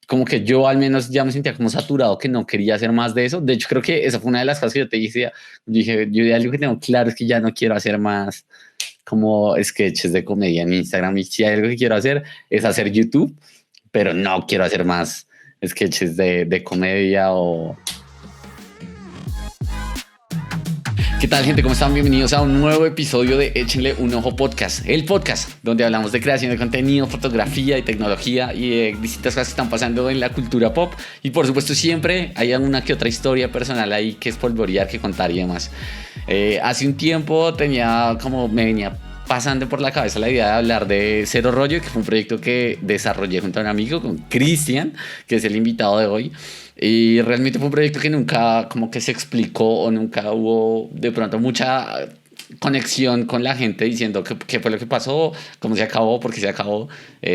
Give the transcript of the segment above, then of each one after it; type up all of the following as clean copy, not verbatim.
como que yo al menos ya me sentía como saturado, que no quería hacer más de eso. De hecho, creo que esa fue una de las cosas que yo te dije, yo de algo que tengo claro es que ya no quiero hacer más como sketches de comedia en Instagram. Y si hay algo que quiero hacer es hacer YouTube, pero no quiero hacer más sketches de comedia o... ¿Qué tal, gente? ¿Cómo están? Bienvenidos a un nuevo episodio de Échenle un Ojo Podcast. El podcast donde hablamos de creación de contenido, fotografía y tecnología y de distintas cosas que están pasando en la cultura pop. Y por supuesto siempre hay alguna que otra historia personal ahí que espolvorear, que contar y demás. Hace un tiempo me venía pasando por la cabeza la idea de hablar de Cero Rollo, que fue un proyecto que desarrollé junto a un amigo, con Cristian, que es el invitado de hoy. Y realmente fue un proyecto que nunca como que se explicó o nunca hubo de pronto mucha conexión con la gente diciendo qué fue lo que pasó, cómo se acabó, por qué se acabó,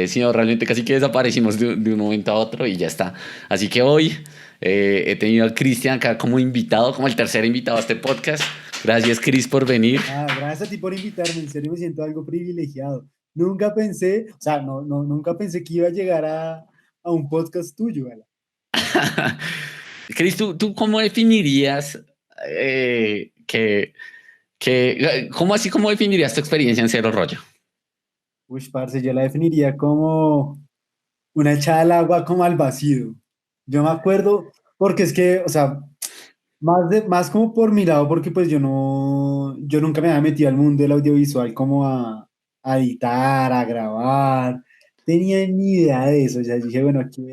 sino realmente casi que desaparecimos de un momento a otro y ya está. Así que hoy he tenido a Cristian acá como invitado, como el tercer invitado a este podcast. Gracias, Cris, por venir. Gracias a ti por invitarme, en serio me siento algo privilegiado. Nunca pensé, o sea, nunca pensé que iba a llegar a un podcast tuyo, ¿vale? Cris, ¿tú cómo definirías cómo definirías tu experiencia en Cero Rollo? Uy, parce, yo la definiría como una echada al agua como al vacío. Yo me acuerdo, porque es que, o sea, más como por mi lado, porque pues yo nunca me había metido al mundo del audiovisual como a editar, a grabar. Tenía ni idea de eso. O sea, dije, bueno, aquí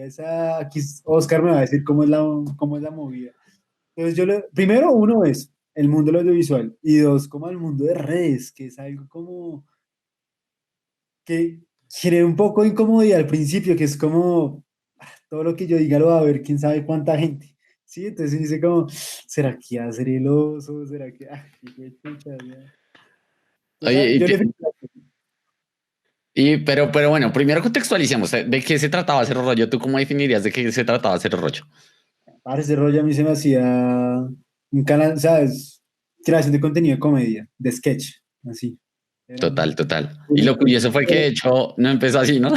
Oscar me va a decir cómo es la movida. Entonces primero uno es el mundo del audiovisual y dos, como el mundo de redes, que es algo como que genera un poco de incomodidad al principio, que es como todo lo que yo diga lo va a ver quién sabe cuánta gente. Sí, entonces dice como, ¿será que hacer el oso? ¿Será que, hijo de pucha, ya? Oye, Yo le pero bueno, primero contextualicemos. ¿De qué se trataba Cero Rollo? ¿Tú cómo definirías de qué se trataba Cero Rollo? para ese rollo a mí se me hacía un canal, ¿sabes? Creación de contenido de comedia, de sketch, así. Era Total, total. Y lo curioso fue que de hecho no empezó así, ¿no?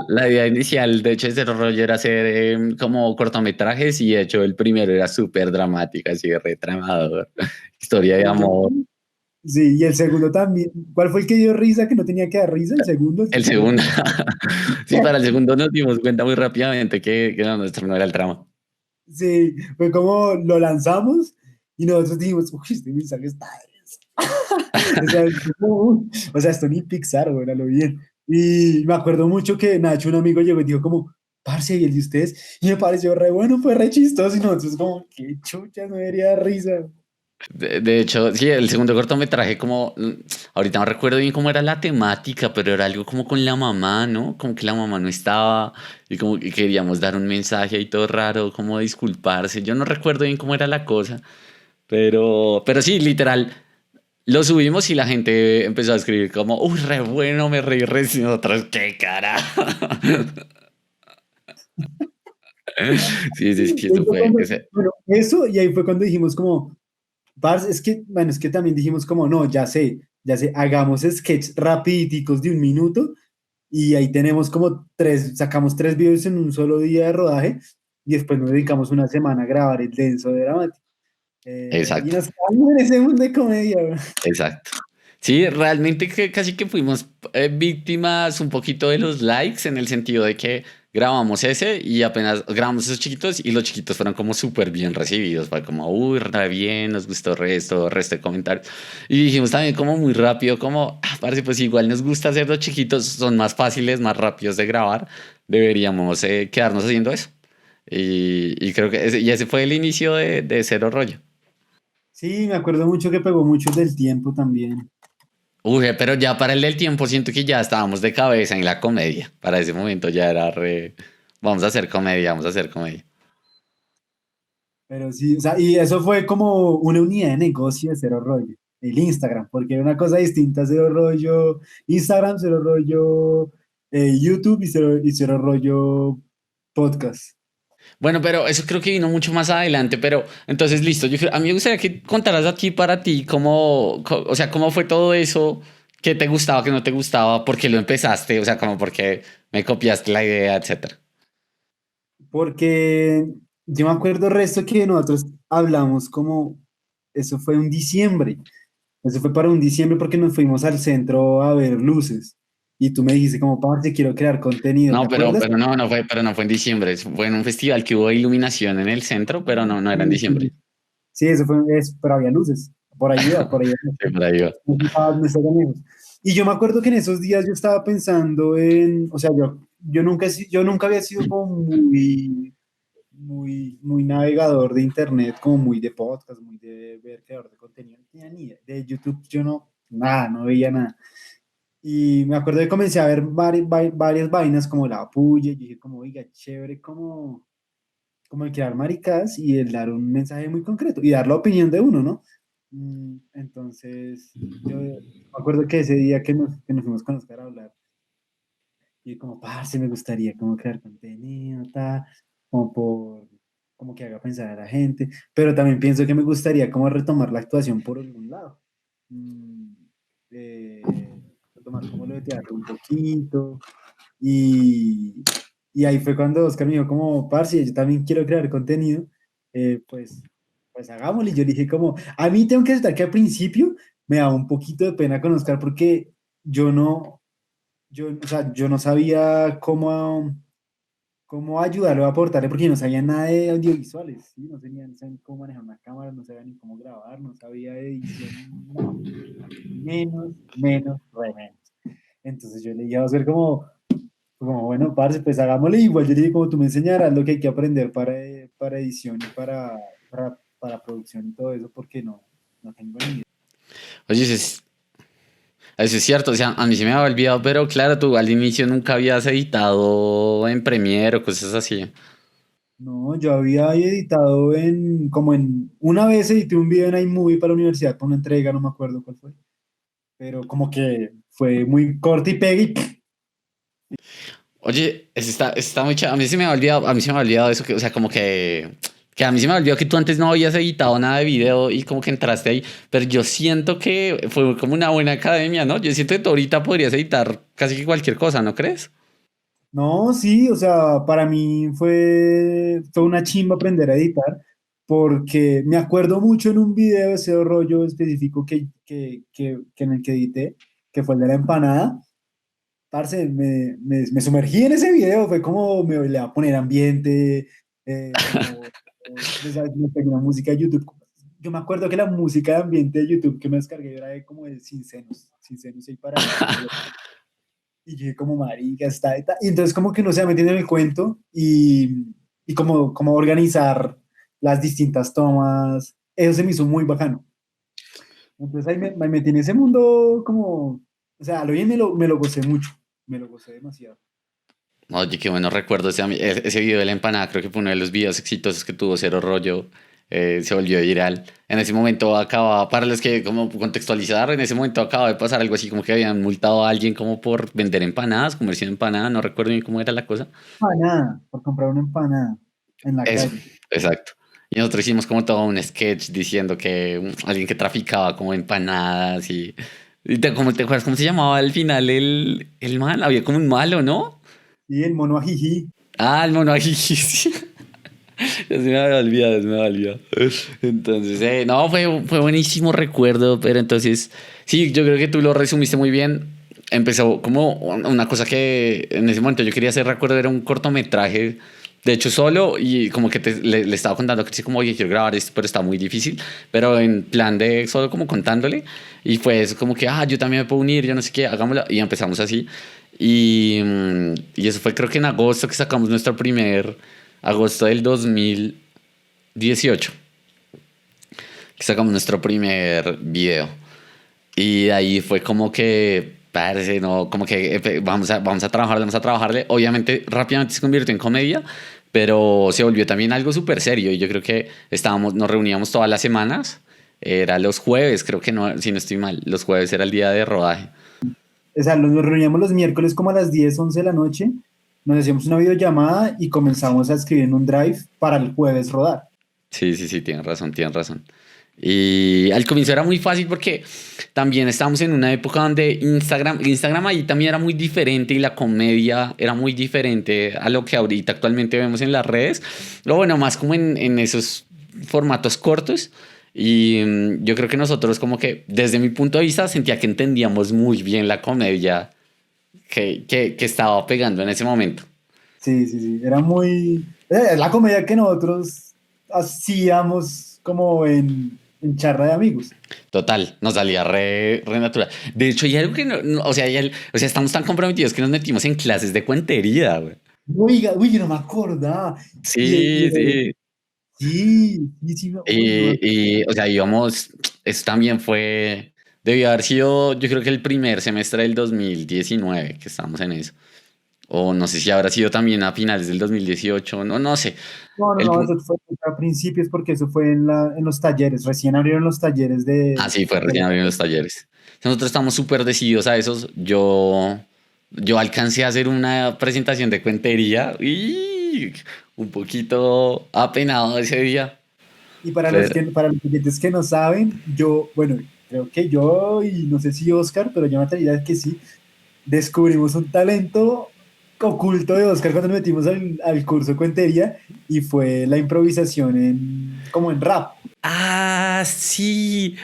La idea inicial, de hecho, de Cero Rollo era hacer como cortometrajes y de hecho el primero era súper dramático, así retramador. Historia de amor. Sí, y el segundo también. ¿Cuál fue el que dio risa que no tenía que dar risa? El segundo, el El segundo. segundo, sí, para el segundo nos dimos cuenta muy rápidamente que no, nuestro no era el tramo. Sí, fue como lo lanzamos y nosotros dijimos, uy, este mensaje está denso. O sea, esto ni Pixar, güey, lo bien. Y me acuerdo mucho que Nacho, un amigo, llegó y dijo como, parce, ¿y el de ustedes? Y me pareció re bueno, fue re chistoso. Y nosotros como, qué chucha, no debería dar risa. De hecho, sí, el segundo cortometraje como, ahorita no recuerdo bien cómo era la temática, pero era algo como con la mamá, ¿no? Como que la mamá no estaba y como que queríamos dar un mensaje ahí todo raro, como disculparse. Yo no recuerdo bien cómo era la cosa, pero sí, literal, lo subimos y la gente empezó a escribir como, uy, re bueno, me reí re y nosotros, qué cara. Sí, sí, sí, Y ahí eso fue fue, cuando- ese, bueno, eso, y ahí fue cuando dijimos como, parce, es que también dijimos como, no, ya sé, hagamos sketches rapiditicos de un minuto y ahí tenemos como sacamos tres videos en un solo día de rodaje y después nos dedicamos una semana a grabar el denso de dramático. Y exacto. nos quedamos en ese mundo de comedia, güey. Exacto. Sí, realmente que casi que fuimos víctimas un poquito de los likes en el sentido de que grabamos ese y apenas grabamos esos chiquitos y los chiquitos fueron como súper bien recibidos. Fue como, uy, re bien, nos gustó resto de comentarios. Y dijimos también como muy rápido, como, parece pues igual nos gusta hacer los chiquitos, son más fáciles, más rápidos de grabar, deberíamos quedarnos haciendo eso. Y creo que ese fue el inicio de Cero Rollo. Sí, me acuerdo mucho que pegó mucho del tiempo también. Uy, pero ya para el del tiempo siento que ya estábamos de cabeza en la comedia. Para ese momento ya era re... Vamos a hacer comedia, vamos a hacer comedia. Pero sí, o sea, y eso fue como una unidad de negocio de Cero Rollo, el Instagram, porque era una cosa distinta, Cero Rollo, Instagram, Cero Rollo, YouTube y Cero Rollo Podcast. Bueno, pero eso creo que vino mucho más adelante, pero entonces listo. A mí me gustaría que contaras aquí para ti o sea, cómo fue todo eso, qué te gustaba, qué no te gustaba, por qué lo empezaste, o sea, como por qué me copiaste la idea, etcétera. porque yo me acuerdo el resto que nosotros hablamos como, eso fue un diciembre, eso fue para un diciembre porque nos fuimos al centro a ver luces y tú me dijiste como, parce, quiero crear contenido, ¿te No, acuerdas? pero no fue en diciembre, fue en un festival que hubo iluminación en el centro, pero no, no era en Sí, diciembre. sí, sí, pero había luces, por ahí iba. Sí, por ahí va. No estaba lejos. Y yo me acuerdo que en esos días yo estaba pensando o sea, yo nunca había sido como muy navegador de internet, como muy de podcast, muy de ver creador de contenido, no tenía ni idea. De YouTube yo nada, no veía nada. Y me acuerdo que comencé a ver varias vainas como la puya, y dije como, oiga, chévere como el crear maricas y el dar un mensaje muy concreto y dar la opinión de uno, ¿no? Entonces, yo me acuerdo que ese día que nos fuimos con Oscar a hablar, y como, parce, me gustaría como crear contenido, como como que haga pensar a la gente, pero también pienso que me gustaría como retomar la actuación por algún lado. Mm, eh, Retomar como lo de teatro un poquito, y, y ahí fue cuando Oscar me dijo como, parce, yo también quiero crear contenido, pues hagámoslo. Y yo le dije como, a mí tengo que aceptar que al principio me daba un poquito de pena con Oscar porque yo no, o sea, yo no sabía cómo ayudarlo a aportarle porque yo no sabía nada de audiovisuales, ¿sí? No sabía ni cómo manejar una cámara, no sabía ni cómo grabar, no sabía de edición, no, re menos. Entonces yo le dije a Oscar como, bueno, parce, pues hagámosle igual. Yo le dije, como tú me enseñarás lo que hay que aprender para edición y para producción y todo eso, porque no tengo ni idea. Oye, eso es cierto, o sea, a mí se me había olvidado, pero claro, tú al inicio nunca habías editado en Premiere o cosas así. No, yo había editado una vez edité un video en iMovie para la universidad para una entrega, no me acuerdo cuál fue, pero como que fue muy corto y pegue y Oye, está muy chévere. A mí se me había olvidado, a mí se me había olvidado eso, o sea, como que a mí se me olvidó que tú antes no habías editado nada de video y como que entraste ahí, pero yo siento que fue como una buena academia, ¿no? Yo siento que tú ahorita podrías editar casi que cualquier cosa, ¿no crees? no, sí, o sea, para mí fue una chimba aprender a editar, porque me acuerdo mucho en un video, ese rollo específico que en el que edité, que fue el de la empanada. Parce, me sumergí en ese video, fue como me le va a poner ambiente, me pegué una música de YouTube. Yo me acuerdo que la música de ambiente de YouTube que me descargué era como de Sin Senos ahí para allá. Y yo dije como marica, y entonces como que no se metiendo en el cuento y como organizar las distintas tomas, eso se me hizo muy bacano. Entonces ahí me metí en ese mundo como, o sea, a lo bien me lo gocé mucho, me lo gocé demasiado. Oye, qué bueno recuerdo ese video de la empanada, creo que fue uno de los videos exitosos que tuvo Cero Rollo, se volvió viral. En ese momento acababa, para los que como contextualizar, en ese momento acaba de pasar algo así como que habían multado a alguien como por vender empanadas, comercio de empanadas, no recuerdo bien cómo era la cosa. Empanada, por comprar una empanada en la Eso, calle. exacto. Y nosotros hicimos como todo un sketch diciendo que alguien que traficaba como empanadas ¿cómo te acuerdas cómo se llamaba al final el mal? Había como un malo, ¿no? Y el mono ajijí. Ah, el mono aquí. Sí. Ya se me había olvidado, se me había olvidado. Entonces, no, fue buenísimo recuerdo, pero entonces, sí, yo creo que tú lo resumiste muy bien. Empezó como una cosa que en ese momento yo quería hacer, recuerdo, era un cortometraje, de hecho solo, y como que le estaba contando que sí, como, oye, quiero grabar esto, pero está muy difícil, pero en plan de solo como contándole, y fue eso como que, yo también me puedo unir, yo no sé qué, hagámoslo, y empezamos así. Y eso fue creo que en agosto que sacamos nuestro agosto del 2018, que sacamos nuestro primer video. Y ahí fue como que, parece, no, como que vamos a trabajarle. Obviamente rápidamente se convirtió en comedia, pero se volvió también algo súper serio. Y yo creo que nos reuníamos todas las semanas. Era los jueves, creo que no, si no estoy mal, los jueves era el día de rodaje. O sea, nos reuníamos los miércoles como a las 10 11 de la noche, nos hacíamos una videollamada y comenzamos a escribir en un drive para el jueves rodar. Sí, sí, sí, tienes razón, tienes razón. Y al comienzo era muy fácil porque también estábamos en una época donde Instagram ahí también era muy diferente y la comedia era muy diferente a lo que ahorita actualmente vemos en las redes. Lo bueno, más como en esos formatos cortos. Y yo creo que nosotros como que desde mi punto de vista sentía que entendíamos muy bien la comedia que estaba pegando en ese momento. Sí, sí, sí. Era muy. Es la comedia que nosotros hacíamos como en charla de amigos. Total, nos salía re natural. De hecho, hay algo que o sea, o sea, estamos tan comprometidos que nos metimos en clases de cuentería, güey. Oiga, uy, yo no me acordaba. Y Sí, sí. sí, sí, sí, uy, no. O sea, íbamos, eso también debió haber sido, yo creo que el primer semestre del 2019 que estábamos en eso. O no sé si habrá sido también a finales del 2018, no sé. No, no, El, no, pu- eso fue a principios porque eso fue en los talleres, recién abrieron los talleres sí, fue recién abriendo los talleres. Nosotros estamos súper decididos a esos. Yo alcancé a hacer una presentación de cuentería y un poquito apenado ese día. y Pero, para los oyentes que no saben, yo, bueno, creo que yo y no sé si Oscar, pero yo me atrevería a decir que sí, descubrimos un talento oculto de Oscar cuando nos metimos al curso de cuentería y fue la improvisación como en rap. sí.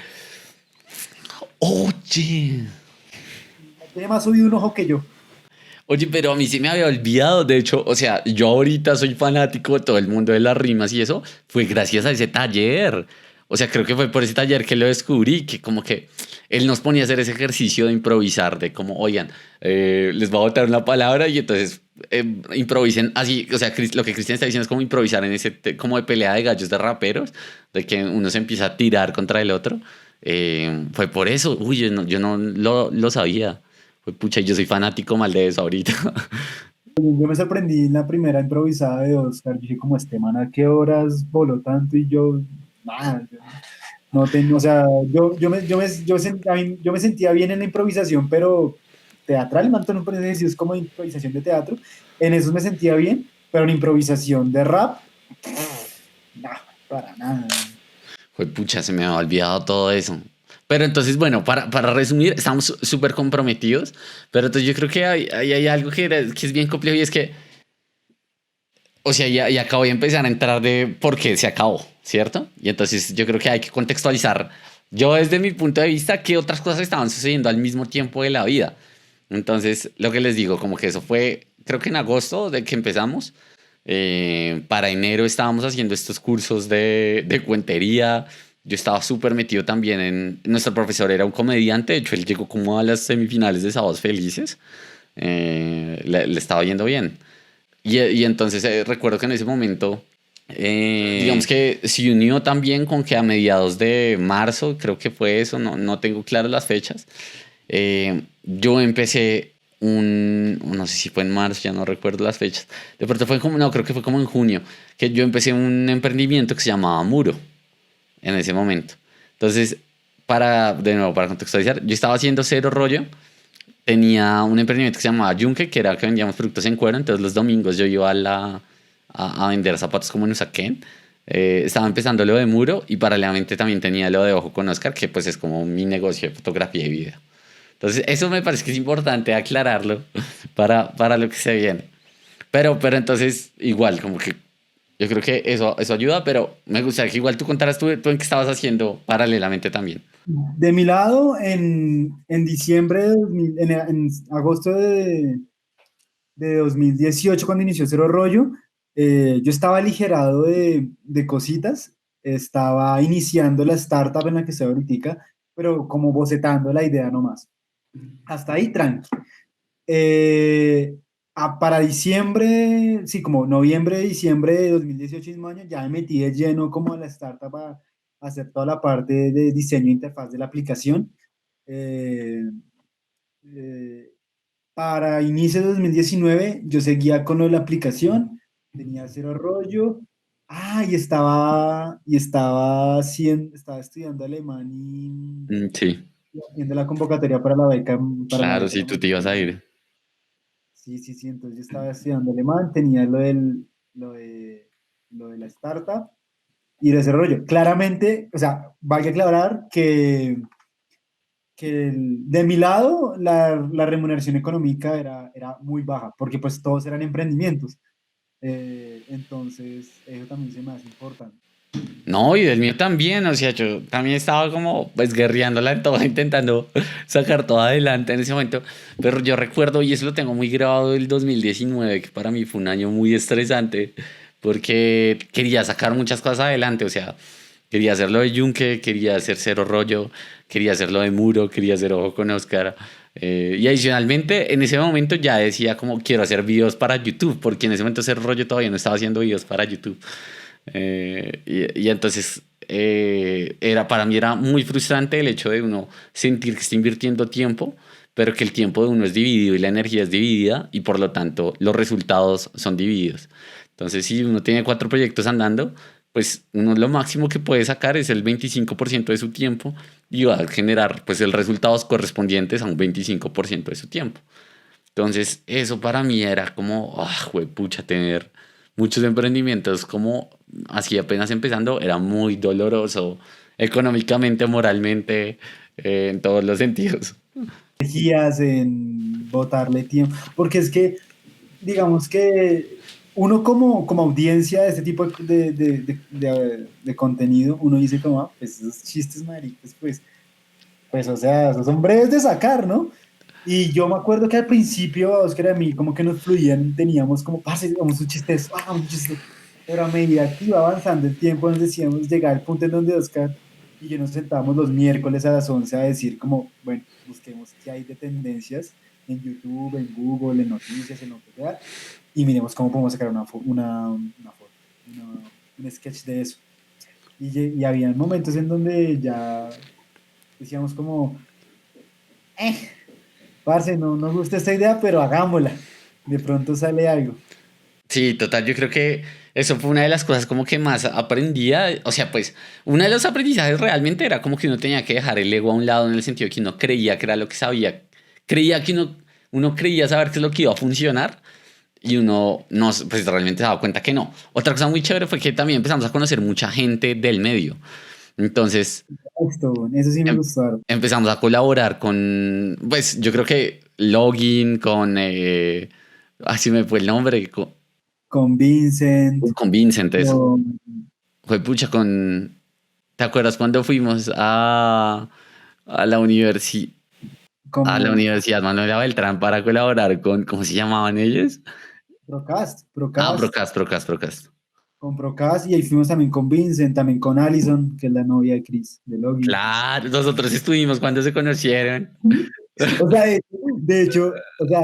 Oye. Tiene más oído un ojo que yo. Oye, pero a mí sí me había olvidado, de hecho, o sea, yo ahorita soy fanático de todo el mundo de las rimas y eso fue gracias a ese taller. O sea, creo que fue por ese taller que lo descubrí, que como que él nos ponía a hacer ese ejercicio de improvisar, de como, oigan, les voy a botar una palabra y entonces improvisen así, o sea, lo que Cristian está diciendo es como improvisar en ese, como de pelea de gallos de raperos, de que uno se empieza a tirar contra el otro. Fue por eso, uy, yo no lo sabía. Pues pucha, yo soy fanático mal de eso ahorita. Yo me sorprendí en la primera improvisada de Oscar. Yo dije, como este man, ¿a qué horas voló tanto? Y yo, nada, yo no tengo, o sea, a mí- yo me sentía bien en la improvisación, pero teatral, el man no parece ejercicios como improvisación de teatro. En eso me sentía bien, pero en improvisación de rap, no, para nada. Pues pucha, se me había olvidado todo eso. Pero entonces, bueno, para resumir, estamos súper comprometidos. Pero entonces yo creo que hay algo que es bien complejo y es que, o sea, ya acabo de empezar a entrar de por qué se acabó, ¿cierto? Y entonces yo creo que hay que contextualizar, yo desde mi punto de vista, qué otras cosas estaban sucediendo al mismo tiempo de la vida. Entonces, lo que les digo, como que eso fue, creo que en agosto de que empezamos. Para enero estábamos haciendo estos cursos de cuentería. Yo estaba súper metido también Nuestro profesor era un comediante, de hecho él llegó como a las semifinales de Sábados Felices. Le estaba yendo bien. Y entonces recuerdo que en ese momento, digamos que se unió también con que a mediados de marzo, creo que fue eso, no tengo claras las fechas, yo empecé no sé si fue en marzo, ya no recuerdo las fechas. De pronto fue como, no, creo que fue como en junio, que yo empecé un emprendimiento que se llamaba Muro en ese momento. Entonces, de nuevo, para contextualizar, yo estaba haciendo cero rollo. Tenía un emprendimiento que se llamaba Yunque, que era que vendíamos productos en cuero. Entonces, los domingos yo iba a vender zapatos como en Usaquén. Estaba empezando lo de Muro y paralelamente también tenía lo de Ojo con Oscar, que pues es como mi negocio de fotografía y video. Entonces, eso me parece que es importante aclararlo para lo que se viene. Pero entonces, igual, como que yo creo que eso ayuda, pero me gustaría que igual tú contaras tú en qué estabas haciendo paralelamente también. De mi lado, en diciembre, en agosto de 2018 cuando inició Cero Rollo, yo estaba aligerado de cositas, estaba iniciando la startup en la que estoy ahorita, pero como bocetando la idea nomás. Hasta ahí, tranqui. Eh, para diciembre, sí, como noviembre, diciembre de 2018, mismo año, ya me metí de lleno como a la startup a hacer toda la parte de diseño e interfaz de la aplicación. Eh, eh, para inicio de 2019 yo seguía con lo de la aplicación, tenía cero rollo. Estaba estudiando alemán Sí, y haciendo la convocatoria para la beca, para la claro, beca. sí, tú te ibas a ir. Sí, sí, sí, entonces yo estaba estudiando alemán, tenía lo de la startup y de ese rollo. Claramente, o sea, valga aclarar que de mi lado la remuneración económica era muy baja, porque pues todos eran emprendimientos. Entonces, eso también se me hace importante. No, y del mío también, o sea, yo también estaba como pues guerreándola en todo, intentando sacar todo adelante en ese momento, pero yo recuerdo, y eso lo tengo muy grabado del 2019, que para mí fue un año muy estresante, porque quería sacar muchas cosas adelante, o sea, quería hacer lo de Yunque, quería hacer Cero Rollo, quería hacer lo de Muro, quería hacer Ojo con Oscar, y adicionalmente en ese momento ya decía como quiero hacer videos para YouTube, porque en ese momento Cero Rollo todavía no estaba haciendo videos para YouTube. Y entonces para mí era muy frustrante el hecho de uno sentir que está invirtiendo tiempo, pero que el tiempo de uno es dividido y la energía es dividida y por lo tanto los resultados son divididos. Entonces si uno tiene 4 proyectos andando, pues uno lo máximo que puede sacar es el 25% de su tiempo y va a generar pues el resultados correspondientes a un 25% de su tiempo. Entonces, eso para mí era como, juepucha, tener muchos emprendimientos como así apenas empezando, era muy doloroso económicamente, moralmente, en todos los sentidos. Energías, en botarle tiempo, porque es que, digamos que uno como audiencia de este tipo de contenido, uno dice como, pues esos chistes maricos, pues, o sea, esos son breves de sacar, ¿no? Y yo me acuerdo que al principio, a Oscar y a mí, como que nos fluían, teníamos como, parce, digamos un chiste, un chiste. Pero a medida que iba avanzando el tiempo, nos decíamos, llegar al punto en donde Oscar y yo nos sentábamos los miércoles a las 11 a decir como, bueno, busquemos qué hay de tendencias en YouTube, en Google, en noticias, en lo que sea, y miremos cómo podemos sacar una foto, un sketch de eso. Y había momentos en donde ya decíamos como, eh, parce, no nos gusta esta idea, pero hagámosla. De pronto sale algo. Sí, total, yo creo que eso fue una de las cosas como que más aprendía, o sea, pues uno de los aprendizajes realmente era como que uno tenía que dejar el ego a un lado en el sentido de que uno creía que era lo que sabía, creía que uno creía saber qué es lo que iba a funcionar y uno no, pues realmente se daba cuenta que no. Otra cosa muy chévere fue que también empezamos a conocer mucha gente del medio. Entonces, Eso sí me em- gustó. empezamos a colaborar con, pues yo creo que Login, así me fue el nombre, Con Vincent, con Vincent, eso. con, Fue pucha con. ¿Te acuerdas cuando fuimos a la a la como Universidad Manuela Beltrán para colaborar con, ¿cómo se llamaban ellos? Procast, Procast. con Procast, y ahí fuimos también con Vincent, también con Allison, que es la novia de Chris, de Logi. Claro, nosotros estuvimos cuando se conocieron. O sea, de hecho, o sea,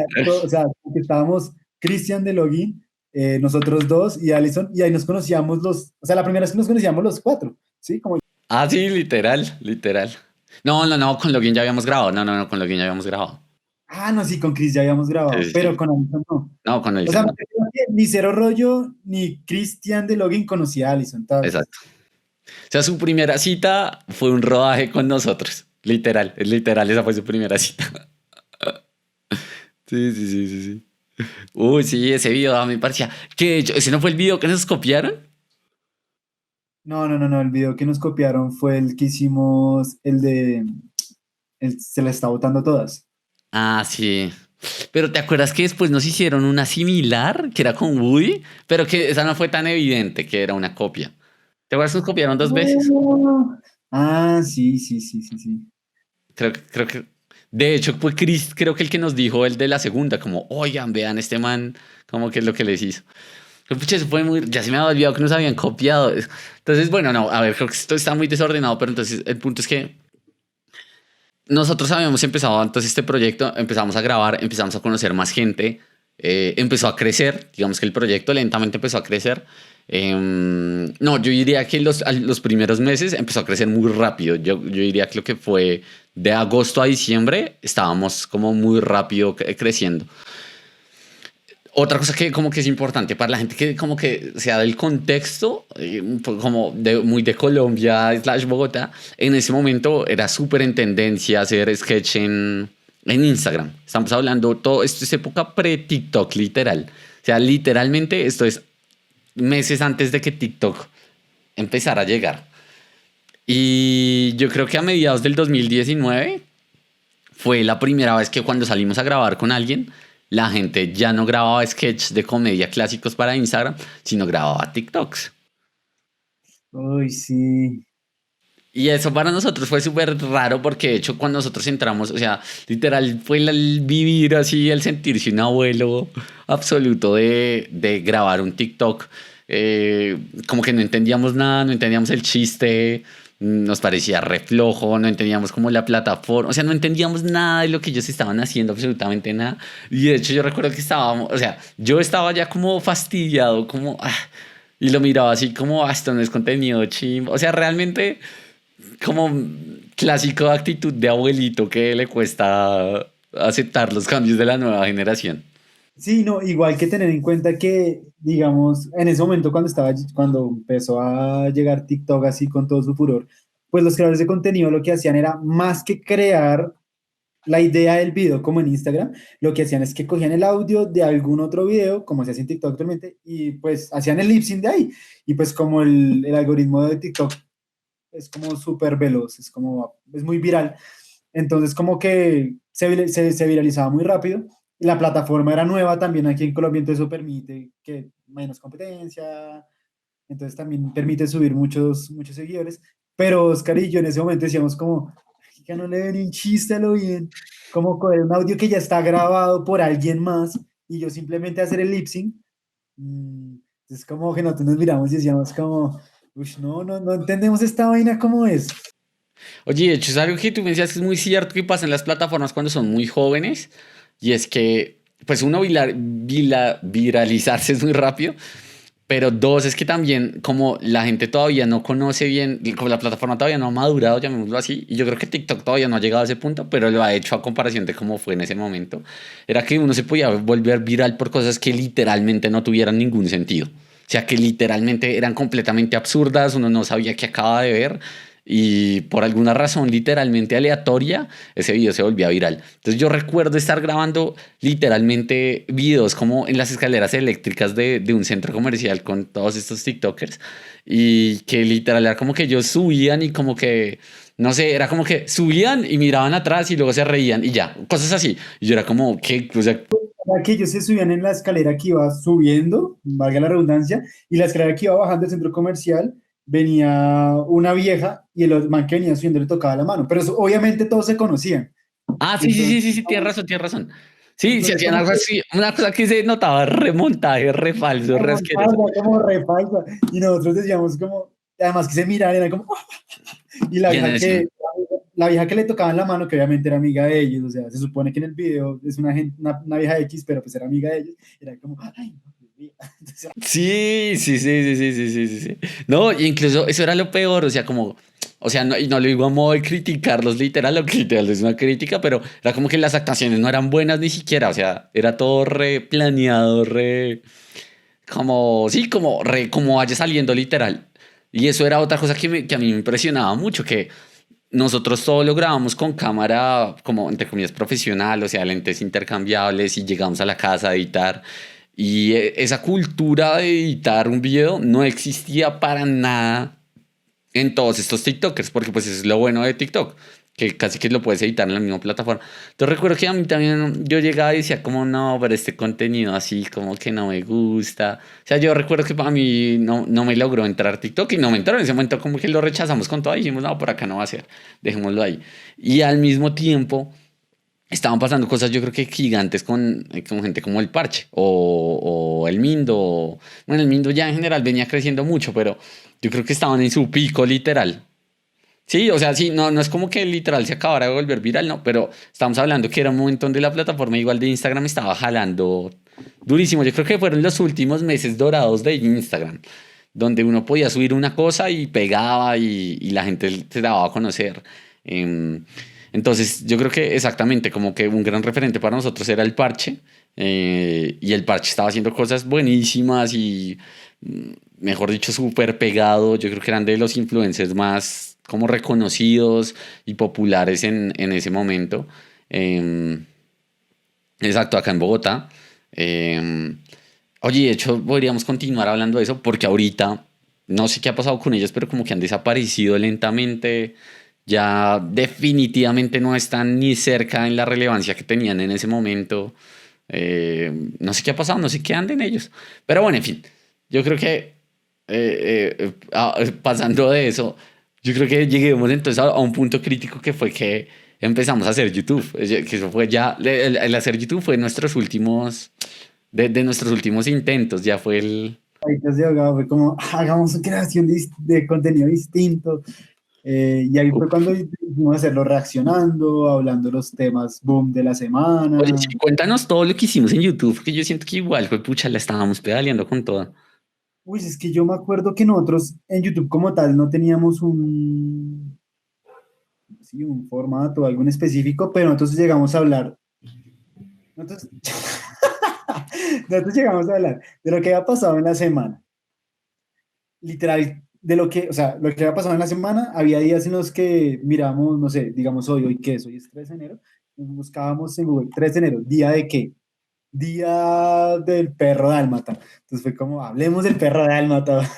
que estábamos Christian de Logi, nosotros dos y Allison, y ahí nos conocíamos o sea, la primera vez que nos conocíamos los cuatro, ¿sí? Como, Ah, sí, literal, literal. No, con Login ya habíamos grabado. No, con Login ya habíamos grabado. no, sí, con Chris ya habíamos Sí, grabado, sí, pero sí. con Allison no. No, con O sea, Elisa no. ni Cero Rollo ni Christian de Login conocía a Allison, entonces, Exacto. O sea, su primera cita fue un rodaje con nosotros. Literal, es literal, esa fue su primera cita. Sí. Uy, sí, ese video a mí me parecía. Que de hecho, ese no fue el video que nos copiaron. no, el video que nos copiaron fue el que hicimos, se la está botando todas. Ah, sí. Pero ¿te acuerdas que después nos hicieron una similar, que era con Woody? Pero que esa no fue tan evidente que era una copia. ¿Te acuerdas que nos copiaron 2 veces? Sí. Creo que. De hecho, fue Chris, creo que el que nos dijo el de la segunda, como, oigan, vean este man, como que es lo que les hizo. Pero, pucha, eso fue muy. Ya se me había olvidado que nos habían copiado. Entonces, bueno, no, a ver, creo que esto está muy desordenado, pero entonces el punto es que nosotros habíamos empezado entonces este proyecto, empezamos a grabar, empezamos a conocer más gente, empezó a crecer, digamos que el proyecto lentamente empezó a crecer. No, yo diría que los primeros meses empezó a crecer muy rápido. Yo diría que lo que fue de agosto a diciembre estábamos como muy rápido creciendo. Otra cosa que como que es importante para la gente que como que sea del contexto, un poco como muy de Colombia slash Bogotá, en ese momento era súper en tendencia hacer sketch en Instagram. Estamos hablando, todo esto es época pre-TikTok, literal. O sea, literalmente esto es meses antes de que TikTok empezar a llegar. Y yo creo que a mediados del 2019 fue la primera vez que cuando salimos a grabar con alguien, la gente ya no grababa sketches de comedia clásicos para Instagram, sino grababa TikToks. Uy, sí. Y eso para nosotros fue súper raro porque de hecho cuando nosotros entramos, o sea, literal fue el vivir así, el sentirse un abuelo absoluto de grabar un TikTok. Como que no entendíamos nada, no entendíamos el chiste, nos parecía re flojo, no entendíamos como la plataforma, o sea, no entendíamos nada de lo que ellos estaban haciendo, absolutamente nada. Y de hecho yo recuerdo que estábamos, o sea, yo estaba ya como fastidiado, como... y lo miraba así como, esto no es contenido chimbo. O sea, realmente como clásico actitud de abuelito que le cuesta aceptar los cambios de la nueva generación. Sí, no, igual que tener en cuenta que, digamos, en ese momento cuando empezó a llegar TikTok así con todo su furor, pues los creadores de contenido lo que hacían era más que crear la idea del video como en Instagram, lo que hacían es que cogían el audio de algún otro video, como se hace en TikTok actualmente, y pues hacían el lip sync de ahí. Y pues como el algoritmo de TikTok es como súper veloz, es muy viral. Entonces como que se viralizaba muy rápido. Y la plataforma era nueva también aquí en Colombia, entonces eso permite que menos competencia, entonces también permite subir muchos seguidores. Pero Oscar y yo en ese momento decíamos como, que no le ven un chiste a lo bien, como coger un audio que ya está grabado por alguien más y yo simplemente hacer el lip sync. Entonces como que nosotros nos miramos y decíamos como, uy, no entendemos esta vaina cómo es. Oye, de hecho, es algo que tú me decías que es muy cierto que pasa en las plataformas cuando son muy jóvenes. Y es que, pues, uno, viralizarse es muy rápido. Pero dos, es que también, como la gente todavía no conoce bien, como la plataforma todavía no ha madurado, llamémoslo así. Y yo creo que TikTok todavía no ha llegado a ese punto, pero lo ha hecho a comparación de cómo fue en ese momento. Era que uno se podía volver viral por cosas que literalmente no tuvieran ningún sentido. O sea, que literalmente eran completamente absurdas, uno no sabía qué acaba de ver y por alguna razón literalmente aleatoria, ese video se volvía viral. Entonces yo recuerdo estar grabando literalmente videos como en las escaleras eléctricas de un centro comercial con todos estos TikTokers y que literal era como que ellos subían y como que, no sé, era como que subían y miraban atrás y luego se reían y ya, cosas así. Y yo era como, ¿qué? O sea, Era que ellos se subían en la escalera que iba subiendo, valga la redundancia, y la escalera que iba bajando del centro comercial venía una vieja y el man que venía subiendo le tocaba la mano, pero obviamente todos se conocían. sí, sí, Entonces, sí, sí, sí, tienes razón, tienes razón. Sí, se entonces hacían como algo que así, una cosa que se notaba remontaje, re falso, re asqueroso. remontada, como re falsa. Y nosotros decíamos como, además que se miraban, era como, y Y en eso. la vieja que le tocaba en la mano, que obviamente era amiga de ellos, o sea, se supone que en el video es una vieja X, pero pues era amiga de ellos, era como, ay, no, Dios mío. Entonces, Sí, sí, sí, sí, sí, sí, sí, sí, sí. No, y incluso eso era lo peor, o sea, como, o sea, no, y no lo digo a modo de criticarlos literal, lo que literal es una crítica, pero era como que las actuaciones no eran buenas ni siquiera, o sea, era todo re planeado, re, como, sí, como, re, como vaya saliendo literal. Y eso era otra cosa que a mí me impresionaba mucho, que nosotros todo lo grabamos con cámara, como entre comillas, profesional, o sea, lentes intercambiables y llegamos a la casa a editar. Y esa cultura de editar un video no existía para nada en todos estos TikTokers, porque pues eso es lo bueno de TikTok, que casi que lo puedes editar en la misma plataforma. Entonces recuerdo que a mí también yo llegaba y decía como no, pero este contenido así como que no me gusta. O sea, yo recuerdo que para mí no me logró entrar TikTok y no me entró en ese momento como que lo rechazamos con todo y dijimos no, por acá no va a ser, dejémoslo ahí. Y al mismo tiempo estaban pasando cosas yo creo que gigantes con gente como el Parche o el Mindo. Bueno, el Mindo ya en general venía creciendo mucho, pero yo creo que estaban en su pico literal. Sí, o sea, sí, no es como que literal se acabara de volver viral, no, pero estamos hablando que era un momento donde la plataforma igual de Instagram estaba jalando durísimo. Yo creo que fueron los últimos meses dorados de Instagram, donde uno podía subir una cosa y pegaba y la gente se daba a conocer. Em, entonces, yo creo que exactamente, como que un gran referente para nosotros era el Parche, y el Parche estaba haciendo cosas buenísimas y, mejor dicho, súper pegado. Yo creo que eran de los influencers más como reconocidos y populares en ese momento. Em, exacto, acá en Bogotá. Oye, de hecho, podríamos continuar hablando de eso porque ahorita no sé qué ha pasado con ellos, pero como que han desaparecido lentamente. Ya definitivamente no están ni cerca en la relevancia que tenían en ese momento. No sé qué ha pasado, no sé qué anden ellos. Pero bueno, en fin, yo creo que pasando de eso, yo creo que lleguemos entonces a un punto crítico que fue que empezamos a hacer YouTube. Que eso fue ya, el hacer YouTube fue nuestros últimos, de nuestros últimos intentos, ya fue el... Ahí de ahogado fue como, hagamos una creación de contenido distinto. Y ahí fue cuando decidimos hacerlo reaccionando, hablando los temas boom de la Oye, semana. sí, cuéntanos todo lo que hicimos en YouTube, porque yo siento que igual fue pucha, la estábamos pedaleando con todo. Uy, es que yo me acuerdo que nosotros en YouTube como tal no teníamos sí, un formato, algo en específico, pero nosotros llegamos a hablar. Nosotros, nosotros llegamos a hablar de lo que había pasado en la semana. Literal, de lo que, o sea, lo que había pasado en la semana, había días en los que miramos, no sé, digamos hoy qué es, hoy es 3 de enero, nos buscábamos en Google, 3 de enero, ¿día de qué? Día del perro dálmata. Entonces fue como, hablemos del perro dálmata.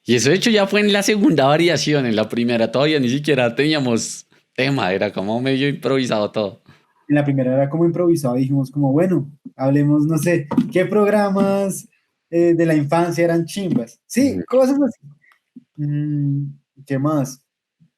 Y eso de hecho ya fue en la segunda variación, en la primera todavía ni siquiera teníamos tema, era como medio improvisado todo. En la primera era como improvisado, dijimos como, bueno, hablemos, no sé, ¿qué programas de la infancia eran chimbas? Sí, cosas así. Mm, ¿Qué más?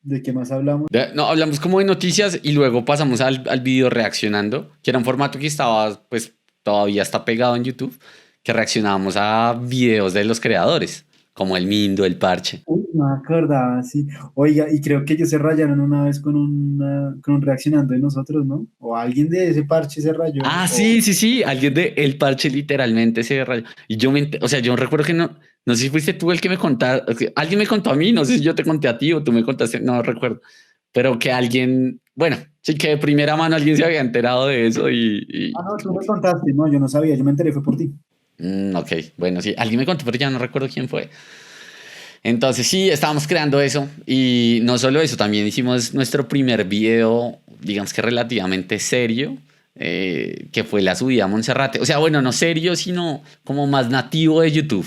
¿De qué más hablamos? No, hablamos como de noticias y luego pasamos al video reaccionando, que era un formato que estaba, pues todavía está pegado en YouTube, que reaccionábamos a videos de los creadores, como el Mindo, el Parche. Uy, no me acordaba, sí. Oiga, y creo que ellos se rayaron una vez con un reaccionando de nosotros, ¿no? O alguien de ese parche se rayó. Ah, O... sí, sí, sí, alguien de El Parche literalmente se rayó. Y yo o sea, yo recuerdo que no sé si fuiste tú el que me contaste, alguien me contó a mí, no sé si yo te conté a ti o tú me contaste, no recuerdo, pero que alguien, bueno, sí que de primera mano alguien se había enterado de eso Ah, no, tú me contaste. No, yo no sabía, yo me enteré, fue por ti. Ok, bueno, sí, alguien me contó, pero ya no recuerdo quién fue. Entonces sí, estábamos creando eso y no solo eso, también hicimos nuestro primer video, digamos que relativamente serio, que fue la subida a Monserrate. O sea, bueno, no serio, sino como más nativo de YouTube.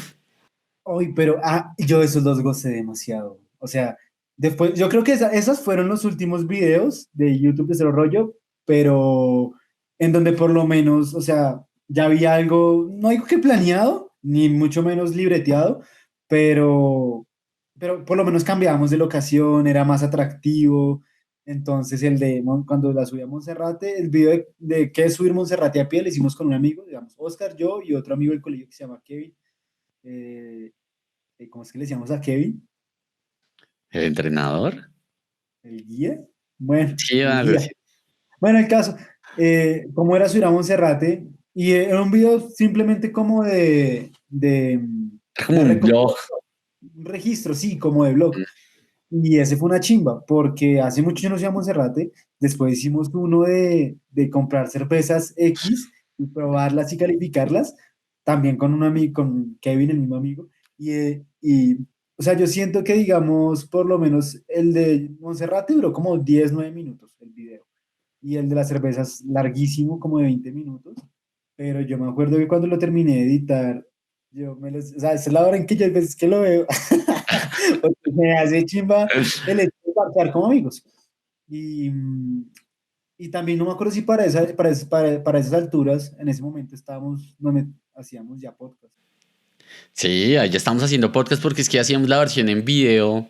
Uy, pero yo esos dos gocé demasiado. O sea, después, yo creo que esos fueron los últimos videos de YouTube de Cero Rollo, pero en donde por lo menos, o sea, ya había algo, no digo que planeado, ni mucho menos libreteado, pero, pero por lo menos cambiábamos de locación, era más atractivo. Entonces, cuando la subí a Monserrate, el video de qué es subir Monserrate a pie, lo hicimos con un amigo, digamos, Oscar, yo y otro amigo del colegio que se llama Kevin. eh, ¿Cómo es que le decíamos a Kevin? El entrenador. ¿El guía? Bueno, Sí, el algo guía. así. Bueno, el caso, ¿cómo era subir a Monserrate? Y era un video simplemente como de Era como la un blog. un registro, sí, como de blog. Y ese fue una chimba, porque hace mucho yo no fui a Monserrate, después hicimos uno de comprar cervezas X y probarlas y calificarlas, también con un amigo, con Kevin, el mismo amigo, o sea, yo siento que, digamos, por lo menos el de Monserrate duró como 10 9 minutos el video, y el de las cervezas larguísimo, como de 20 minutos, pero yo me acuerdo que cuando lo terminé de editar, o sea, esa es la hora en que yo hay veces que lo veo, porque me hace chimba el hecho de parchar como amigos. Y, y también no me acuerdo si para esas alturas, en ese momento estábamos donde hacíamos ya podcast. Sí, ahí ya estamos haciendo podcast porque es que hacíamos la versión en video.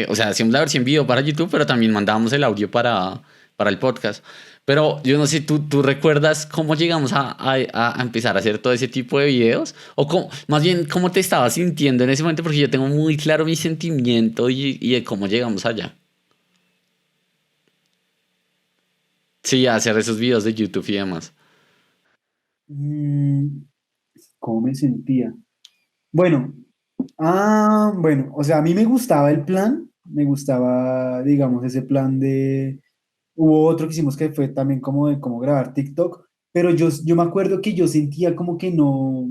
O sea, hacíamos la versión en video para YouTube, pero también mandábamos el audio para el podcast. Pero yo no sé, ¿tú recuerdas cómo llegamos a empezar a hacer todo ese tipo de videos? O más bien, ¿cómo te estabas sintiendo en ese momento? Porque yo tengo muy claro mi sentimiento y de cómo llegamos allá. Sí, a hacer esos videos de YouTube y demás. Mm, ¿Cómo me sentía? Bueno, bueno, o sea, a mí me gustaba el plan, me gustaba, digamos, ese plan de... Hubo otro que hicimos que fue también como de cómo grabar TikTok, pero yo me acuerdo que yo sentía como que no,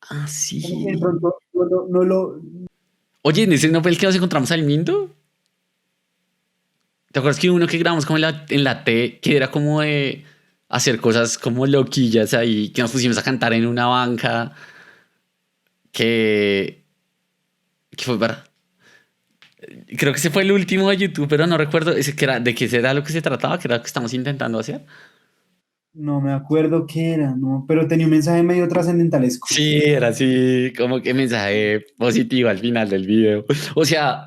Ah, como que de sí. pronto no lo... Oye, ¿en ese no fue el que nos encontramos al Mindo? ¿Te acuerdas que uno que grabamos como en la T, que era como de hacer cosas como loquillas ahí, que nos pusimos a cantar en una banca, que... que fue para... Creo que ese fue el último de YouTube, pero no recuerdo ese que era, de qué era lo que se trataba, que era lo que estamos intentando hacer. No me acuerdo qué era, no, pero tenía un mensaje medio trascendentalesco. Sí, era así, como que mensaje positivo al final del video. O sea,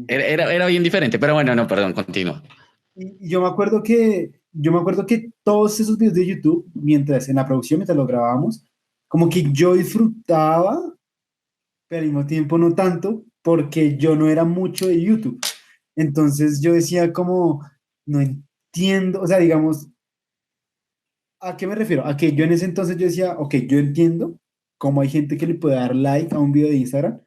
era bien diferente, pero bueno, no, perdón, continúo. Y yo me acuerdo que todos esos videos de YouTube, mientras en la producción, mientras lo grabábamos, como que yo disfrutaba, pero al mismo tiempo no tanto, porque yo no era mucho de YouTube. Entonces yo decía como, no entiendo, o sea, digamos, ¿a qué me refiero? A que yo en ese entonces yo decía, ok, yo entiendo cómo hay gente que le puede dar like a un video de Instagram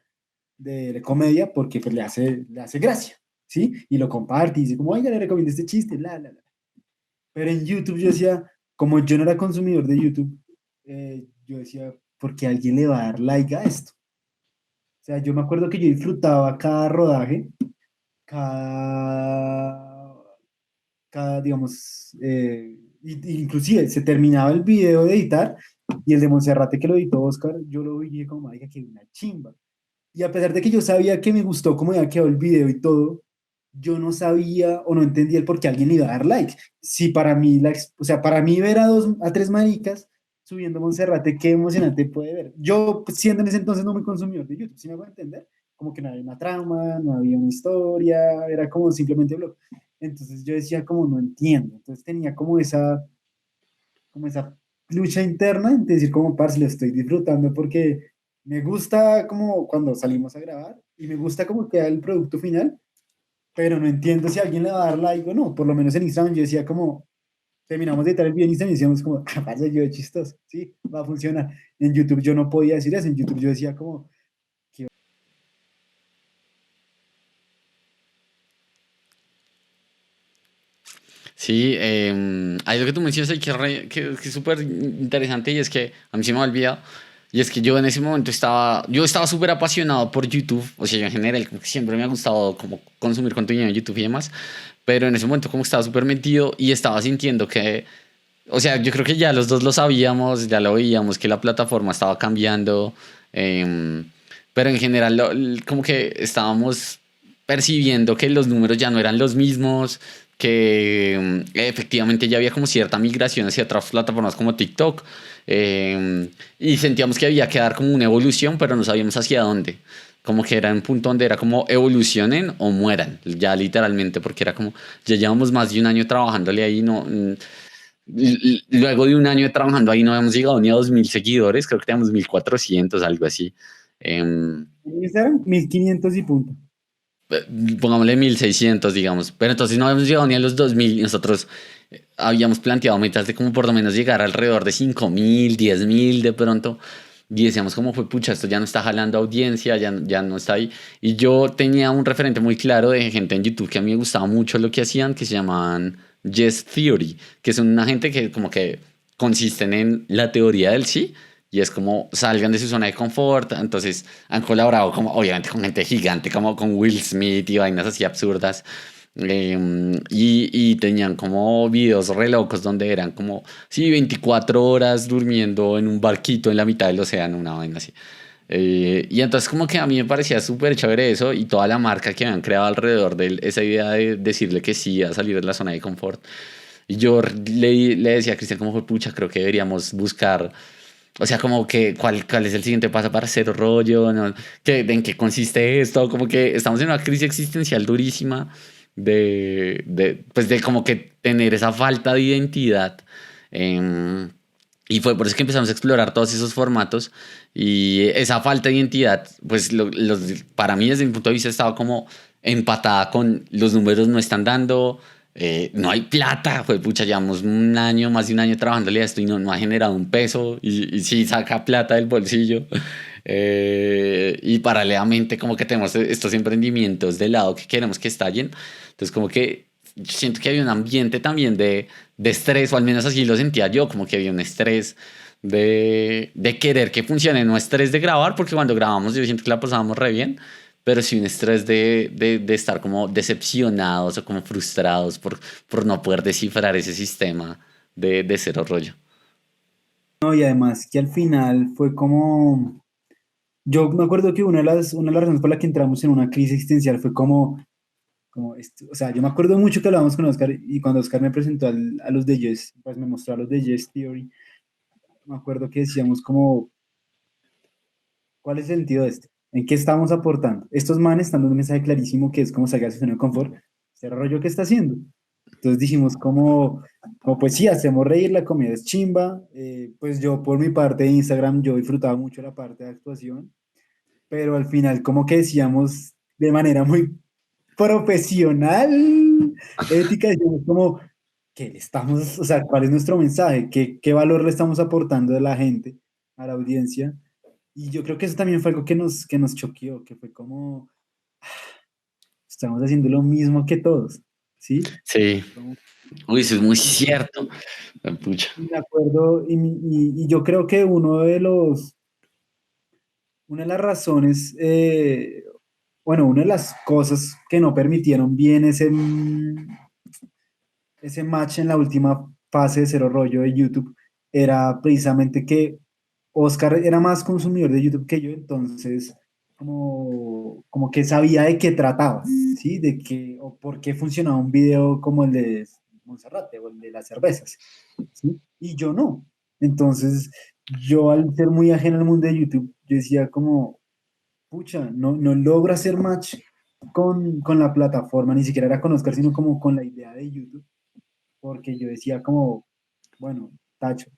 de comedia porque pues le hace gracia, ¿sí? Y lo comparte y dice como, oiga, le recomiendo este chiste, la. Pero en YouTube yo decía, como yo no era consumidor de YouTube, yo decía, ¿por qué alguien le va a dar like a esto? O sea, yo me acuerdo que yo disfrutaba cada rodaje, cada, digamos, inclusive se terminaba el video de editar y el de Monserrate que lo editó Oscar, yo lo vi y dije como, marica, que una chimba. Y a pesar de que yo sabía que me gustó cómo había quedado el video y todo, yo no sabía o no entendía el por qué alguien le iba a dar like. Si para mí, o sea, para mí ver a tres maricas subiendo Monserrate, qué emocionante puede ver. Yo, pues, siendo en ese entonces no muy consumidor de YouTube, ¿sí me hago entender? Como que no había una trama, no había una historia, era como simplemente blog. Entonces yo decía como no entiendo. Entonces tenía como esa lucha interna en decir como, parce, lo estoy disfrutando porque me gusta como cuando salimos a grabar y me gusta como queda el producto final, pero no entiendo si alguien le va a dar like o no. Por lo menos en Instagram yo decía como, terminamos de editar el video en Instagram y decíamos como, ah, parce, yo de chistoso, sí, va a funcionar. En YouTube yo no podía decir eso, en YouTube yo decía como, Sí, hay lo que tú mencionas ahí que es súper interesante y es que a mí se me ha olvidado. Y es que yo en ese momento yo estaba súper apasionado por YouTube. O sea, yo en general como que siempre me ha gustado como consumir contenido en YouTube y demás. Pero en ese momento como que estaba súper metido y estaba sintiendo que, o sea, yo creo que ya los dos lo sabíamos, ya lo veíamos, que la plataforma estaba cambiando. em, pero en general como que estábamos percibiendo que los números ya no eran los mismos, que efectivamente ya había como cierta migración hacia otras plataformas como TikTok, y sentíamos que había que dar como una evolución, pero no sabíamos hacia dónde. Como que era un punto donde era como evolucionen o mueran, ya literalmente, porque era como, ya llevamos más de un año trabajándole ahí, no, luego de un año trabajando ahí no habíamos llegado ni a 2.000 seguidores, creo que teníamos 1.400, algo así. Em, en Instagram 1500 y punto. Pongámosle 1.600, digamos. Pero entonces no habíamos llegado ni a los 2.000 y nosotros habíamos planteado metas de como por lo menos llegar alrededor de 5.000, 10.000 de pronto. Y decíamos como fue, pucha, esto ya no está jalando audiencia, ya no está ahí. Y yo tenía un referente muy claro de gente en YouTube que a mí me gustaba mucho lo que hacían, que se llamaban Yes Theory, que son una gente que como que consisten en la teoría del sí, y es como salgan de su zona de confort. Entonces han colaborado como obviamente con gente gigante como con Will Smith y vainas así absurdas. Y tenían como videos re locos donde eran como, sí, 24 horas durmiendo en un barquito en la mitad del océano, una vaina así. Y entonces como que a mí me parecía súper chévere eso y toda la marca que habían creado alrededor de esa idea de decirle que sí a salir de la zona de confort. Y yo le decía a Cristian como fue, pucha, creo que deberíamos buscar, o sea, como que cuál es el siguiente paso para hacer rollo, ¿no? ¿En qué consiste esto? Como que estamos en una crisis existencial durísima pues de como que tener esa falta de identidad. em, y fue por eso que empezamos a explorar todos esos formatos y esa falta de identidad, pues para mí desde mi punto de vista estaba como empatada con los números no están dando, no hay plata, fue pucha, llevamos un año, más de un año trabajándole a esto y no ha generado un peso y sí saca plata del bolsillo. Y paralelamente como que tenemos estos emprendimientos de lado que queremos que estallen. Entonces como que yo siento que había un ambiente también de estrés, o al menos así lo sentía yo, como que había un estrés de querer que funcione, no estrés de grabar, porque cuando grabamos yo siento que la pasábamos re bien, pero sí un estrés de estar como decepcionados o como frustrados por no poder descifrar ese sistema de cero rollo. No, y además que al final fue como, yo me acuerdo que una de las razones por la que entramos en una crisis existencial fue como esto, o sea, yo me acuerdo mucho que hablábamos con Oscar y cuando Oscar me presentó a los de Yes, pues me mostró a los de Yes Theory, me acuerdo que decíamos como, ¿cuál es el sentido de esto? ¿En qué estamos aportando? Estos manes están dando un mensaje clarísimo que es como sacar su zona de confort, este rollo que está haciendo. Entonces dijimos como pues sí, hacemos reír, la comida es chimba, pues yo por mi parte de Instagram yo disfrutaba mucho la parte de actuación, pero al final como que decíamos de manera muy profesional, ética, decíamos como, ¿qué le estamos, o sea, cuál es nuestro mensaje? ¿Qué valor le estamos aportando a la gente, a la audiencia? Y yo creo que eso también fue algo que nos choqueó, que fue como, estamos haciendo lo mismo que todos, ¿sí? Sí. Como- Uy, eso es muy cierto. Pucha. y me acuerdo, y yo creo que una de las razones, bueno, una de las cosas que no permitieron bien ese match en la última fase de Cero Rollo de YouTube era precisamente que Oscar era más consumidor de YouTube que yo, entonces como que sabía de qué trataba, ¿sí? De qué o por qué funcionaba un video como el de Monserrate o el de las cervezas, ¿sí? Y yo no. Entonces, yo al ser muy ajeno al mundo de YouTube, yo decía como, pucha, no logro hacer match con la plataforma, ni siquiera era con Oscar, sino como con la idea de YouTube porque yo decía como, bueno, tacho,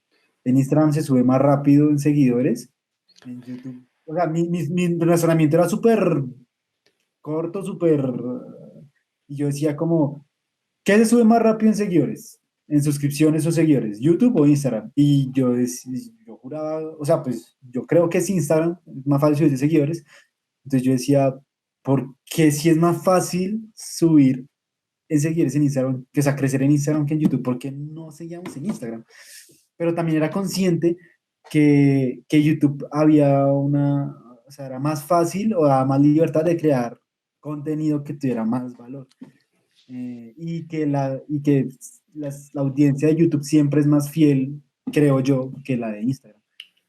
en Instagram se sube más rápido en seguidores, en YouTube, o sea, mi razonamiento era súper corto, súper, y yo decía como, ¿qué se sube más rápido en seguidores? En suscripciones o seguidores, YouTube o Instagram. Y yo juraba, o sea, pues yo creo que es Instagram, es más fácil subir de seguidores. Entonces yo decía, ¿por qué si es más fácil subir en seguidores en Instagram, que es a crecer en Instagram que en YouTube, porque no seguíamos en Instagram? Pero también era consciente que YouTube había o sea, era más fácil o daba más libertad de crear contenido que tuviera más valor. La audiencia de YouTube siempre es más fiel, creo yo, que la de Instagram.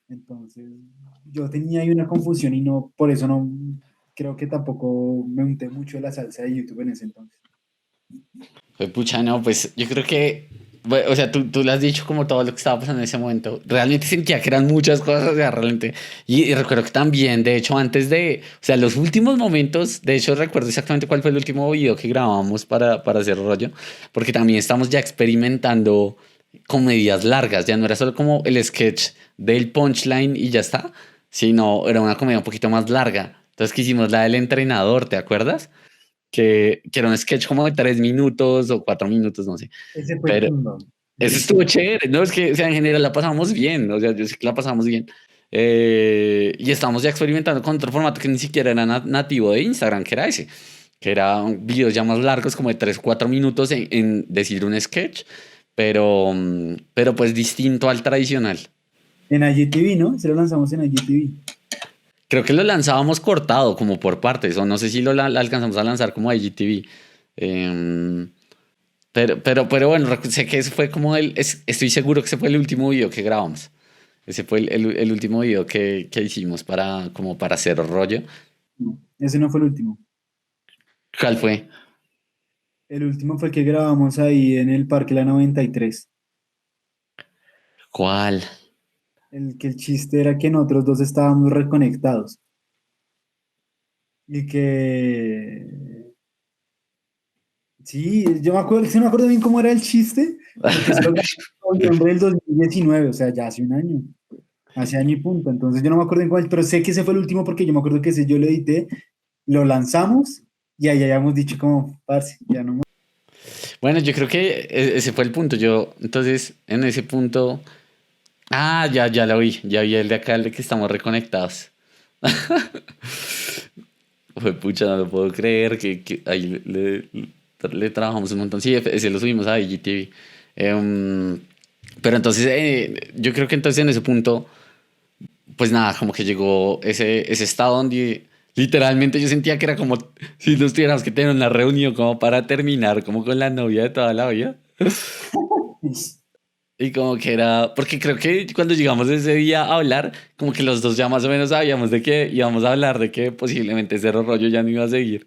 Entonces, yo tenía ahí una confusión y no, por eso no, creo que tampoco me unté mucho de la salsa de YouTube en ese entonces. Pucha, no, pues yo creo que, bueno, o sea, tú le has dicho como todo lo que estaba pasando en ese momento. Realmente sentía que eran muchas cosas, o sea, realmente. Y recuerdo que también, de hecho, antes de, o sea, los últimos momentos, de hecho, recuerdo exactamente cuál fue el último video que grabamos para hacer rollo, porque también estamos ya experimentando comedias largas, ya no era solo como el sketch del punchline y ya está, sino era una comedia un poquito más larga. Entonces, que hicimos la del entrenador, ¿te acuerdas? Que era un sketch como de 3 minutos o 4 minutos, no sé. Ese fue Pero chingón. eso estuvo chévere, ¿no? Es que, o sea, en general la pasamos bien, o sea, yo sé que la pasamos bien. Y estamos ya experimentando con otro formato que ni siquiera era nativo de Instagram, que era ese, que eran videos ya más largos, como de 3 4 minutos en decir un sketch, pero pues distinto al tradicional. En IGTV, ¿no? Se lo lanzamos en IGTV. Creo que lo lanzábamos cortado, como por partes, o no sé si lo alcanzamos a lanzar como a IGTV. Em, pero bueno, sé que ese fue como estoy seguro que ese fue el último video que grabamos. Ese fue el último video que hicimos como para hacer rollo. No, ese no fue el último. ¿Cuál fue? El último fue el que grabamos ahí en el Parque La 93. ¿Cuál? El chiste era que nosotros dos estábamos reconectados. Y que sí, yo me acuerdo, sí me acuerdo bien cómo era el chiste, porque se lo grabamos en noviembre del 2019, o sea, ya hace un año, hace año y punto. Entonces yo no me acuerdo en cuál, pero sé que ese fue el último porque yo me acuerdo que ese yo lo edité, lo lanzamos y ahí habíamos dicho como, parce, ya no más. Bueno, yo creo que ese fue el punto. Entonces, en ese punto. Ah, ya lo vi. Ya vi el de acá, el de que estamos reconectados. Fue pucha, no lo puedo creer que ahí le trabajamos un montón. Sí, ese lo subimos a IGTV. Pero entonces, yo creo que entonces en ese punto, pues nada, como que llegó ese estado donde literalmente yo sentía que era como si nos tuviéramos que tener una reunión como para terminar, como con la novia de toda la vida. Y como que era, porque creo que cuando llegamos ese día a hablar, como que los dos ya más o menos sabíamos de que íbamos a hablar, de que posiblemente Cerro Rollo ya no iba a seguir.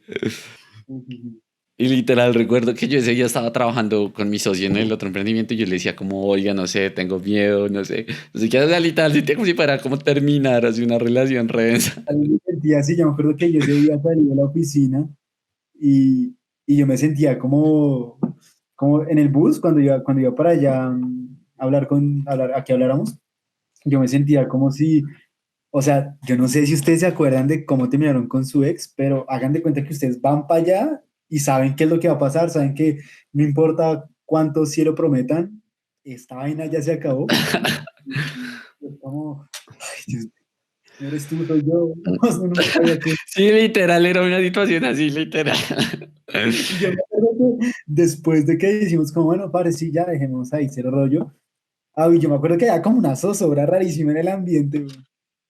Sí, sí, sí. Y literal, recuerdo que yo ese día estaba trabajando con mi socio en el otro emprendimiento y yo le decía como, oiga, no sé, tengo miedo, no sé qué, o sea, literal, sentía como si fuera como terminar así una relación re densa. A mí me sentía así, yo me acuerdo que yo ese día salí de la oficina y, y yo me sentía como en el bus cuando iba para allá a que habláramos, yo me sentía como si, o sea, yo no sé si ustedes se acuerdan de cómo terminaron con su ex, pero hagan de cuenta que ustedes van para allá y saben qué es lo que va a pasar, saben que no importa cuánto cielo prometan, esta vaina ya se acabó. Y es como, ay, Dios, no eres tú, soy yo, uno no sabía qué. Sí, literal, era una situación así, literal. Y yo me acuerdo que después de que decimos como, bueno, padre, sí, ya dejemos ahí cero rollo. Ah, y yo me acuerdo que había como una zozobra rarísima en el ambiente, güey.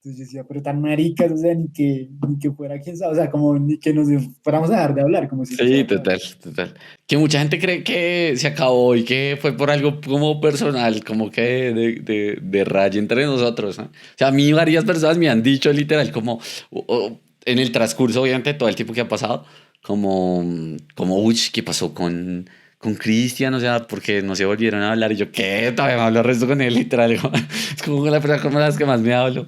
Entonces yo decía, pero tan maricas, o sea, ni que fuera quien sabe, o sea, como ni que nos fuéramos a dejar de hablar, como si no se Sí, acabara. total, total. Que mucha gente cree que se acabó y que fue por algo como personal, como que de raya entre nosotros, ¿no? O sea, a mí varias personas me han dicho literal, como en el transcurso, obviamente, todo el tiempo que ha pasado, uy, ¿qué pasó con Cristian? O sea, porque no se volvieron a hablar. Y yo, ¿qué? Todavía me hablo el resto con él, literal. Es como la persona con las que más me hablo.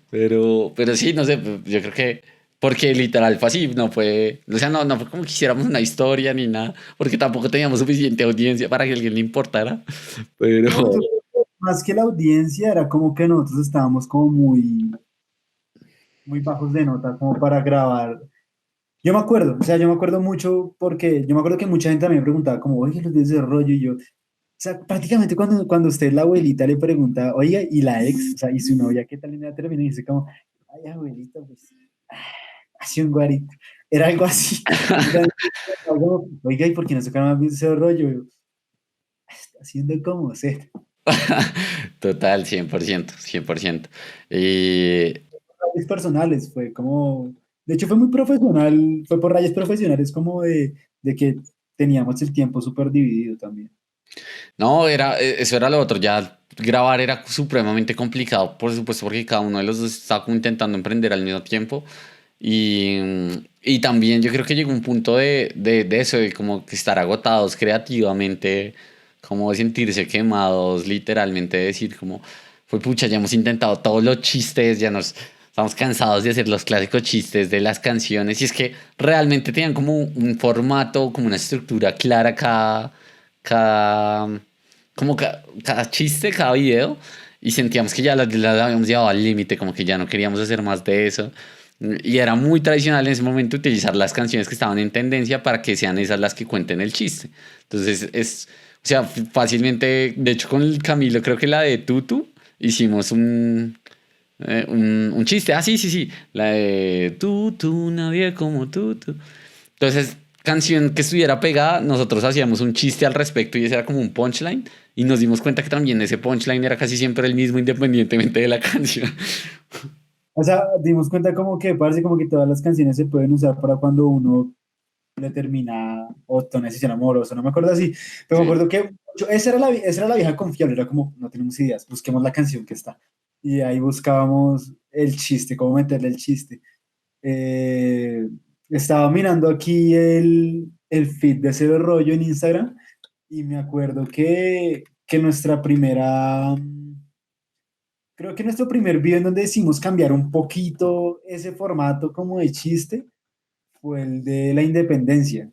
Pero sí, no sé, yo creo que. Porque literal fue así, no fue, o sea, no fue como que hiciéramos una historia ni nada, porque tampoco teníamos suficiente audiencia para que a alguien le importara, pero No, yo creo que más que la audiencia era como que nosotros estábamos como muy bajos de nota, como para grabar. Yo me acuerdo, o sea, yo me acuerdo mucho porque yo me acuerdo que mucha gente también me preguntaba como, oye, los días de rollo, y yo, o sea, prácticamente cuando usted, la abuelita, le pregunta, oiga, y la ex, o sea, y su novia, ¿qué tal? Y la termina y dice como, ay, abuelita, pues, así un guarito. Era algo así. Yo también, oiga, ¿y por qué no sacaron más bien ese rollo? Yo, haciendo como sé. total, 100%, 100%. Y Rayas personales, fue como, de hecho fue muy profesional, fue por rayas profesionales como de que teníamos el tiempo súper dividido también. no, eso era lo otro, ya grabar era supremamente complicado, por supuesto, porque cada uno de los dos estaba como intentando emprender al mismo tiempo. Y también yo creo que llegó un punto de eso, de como que estar agotados creativamente, como de sentirse quemados, literalmente decir como, fue pucha, ya hemos intentado todos los chistes, ya nos estamos cansados de hacer los clásicos chistes de las canciones, y es que realmente tenían como un formato, como una estructura clara cada, cada chiste, cada video, y sentíamos que ya la habíamos llevado al límite, como que ya no queríamos hacer más de eso. Y era muy tradicional en ese momento utilizar las canciones que estaban en tendencia para que sean esas las que cuenten el chiste. Entonces o sea, fácilmente, de hecho con el Camilo, creo que la de Tutu, hicimos un chiste. Ah, sí, sí, sí, la de Tutu, nadie como Tutu. Entonces, canción que estuviera pegada, nosotros hacíamos un chiste al respecto y ese era como un punchline. Y nos dimos cuenta que también ese punchline era casi siempre el mismo independientemente de la canción. O sea, dimos cuenta como que parece como que todas las canciones se pueden usar para cuando uno le termina o una decisión amorosa, no me acuerdo así, pero me Sí. acuerdo que esa era la vieja confiable, era como, no tenemos ideas, busquemos la canción que está. Y ahí buscábamos el chiste, cómo meterle el chiste. Eh, Estaba mirando aquí el feed de Cero Rollo en Instagram y me acuerdo que creo que nuestro primer video en donde decimos cambiar un poquito ese formato como de chiste fue el de la independencia.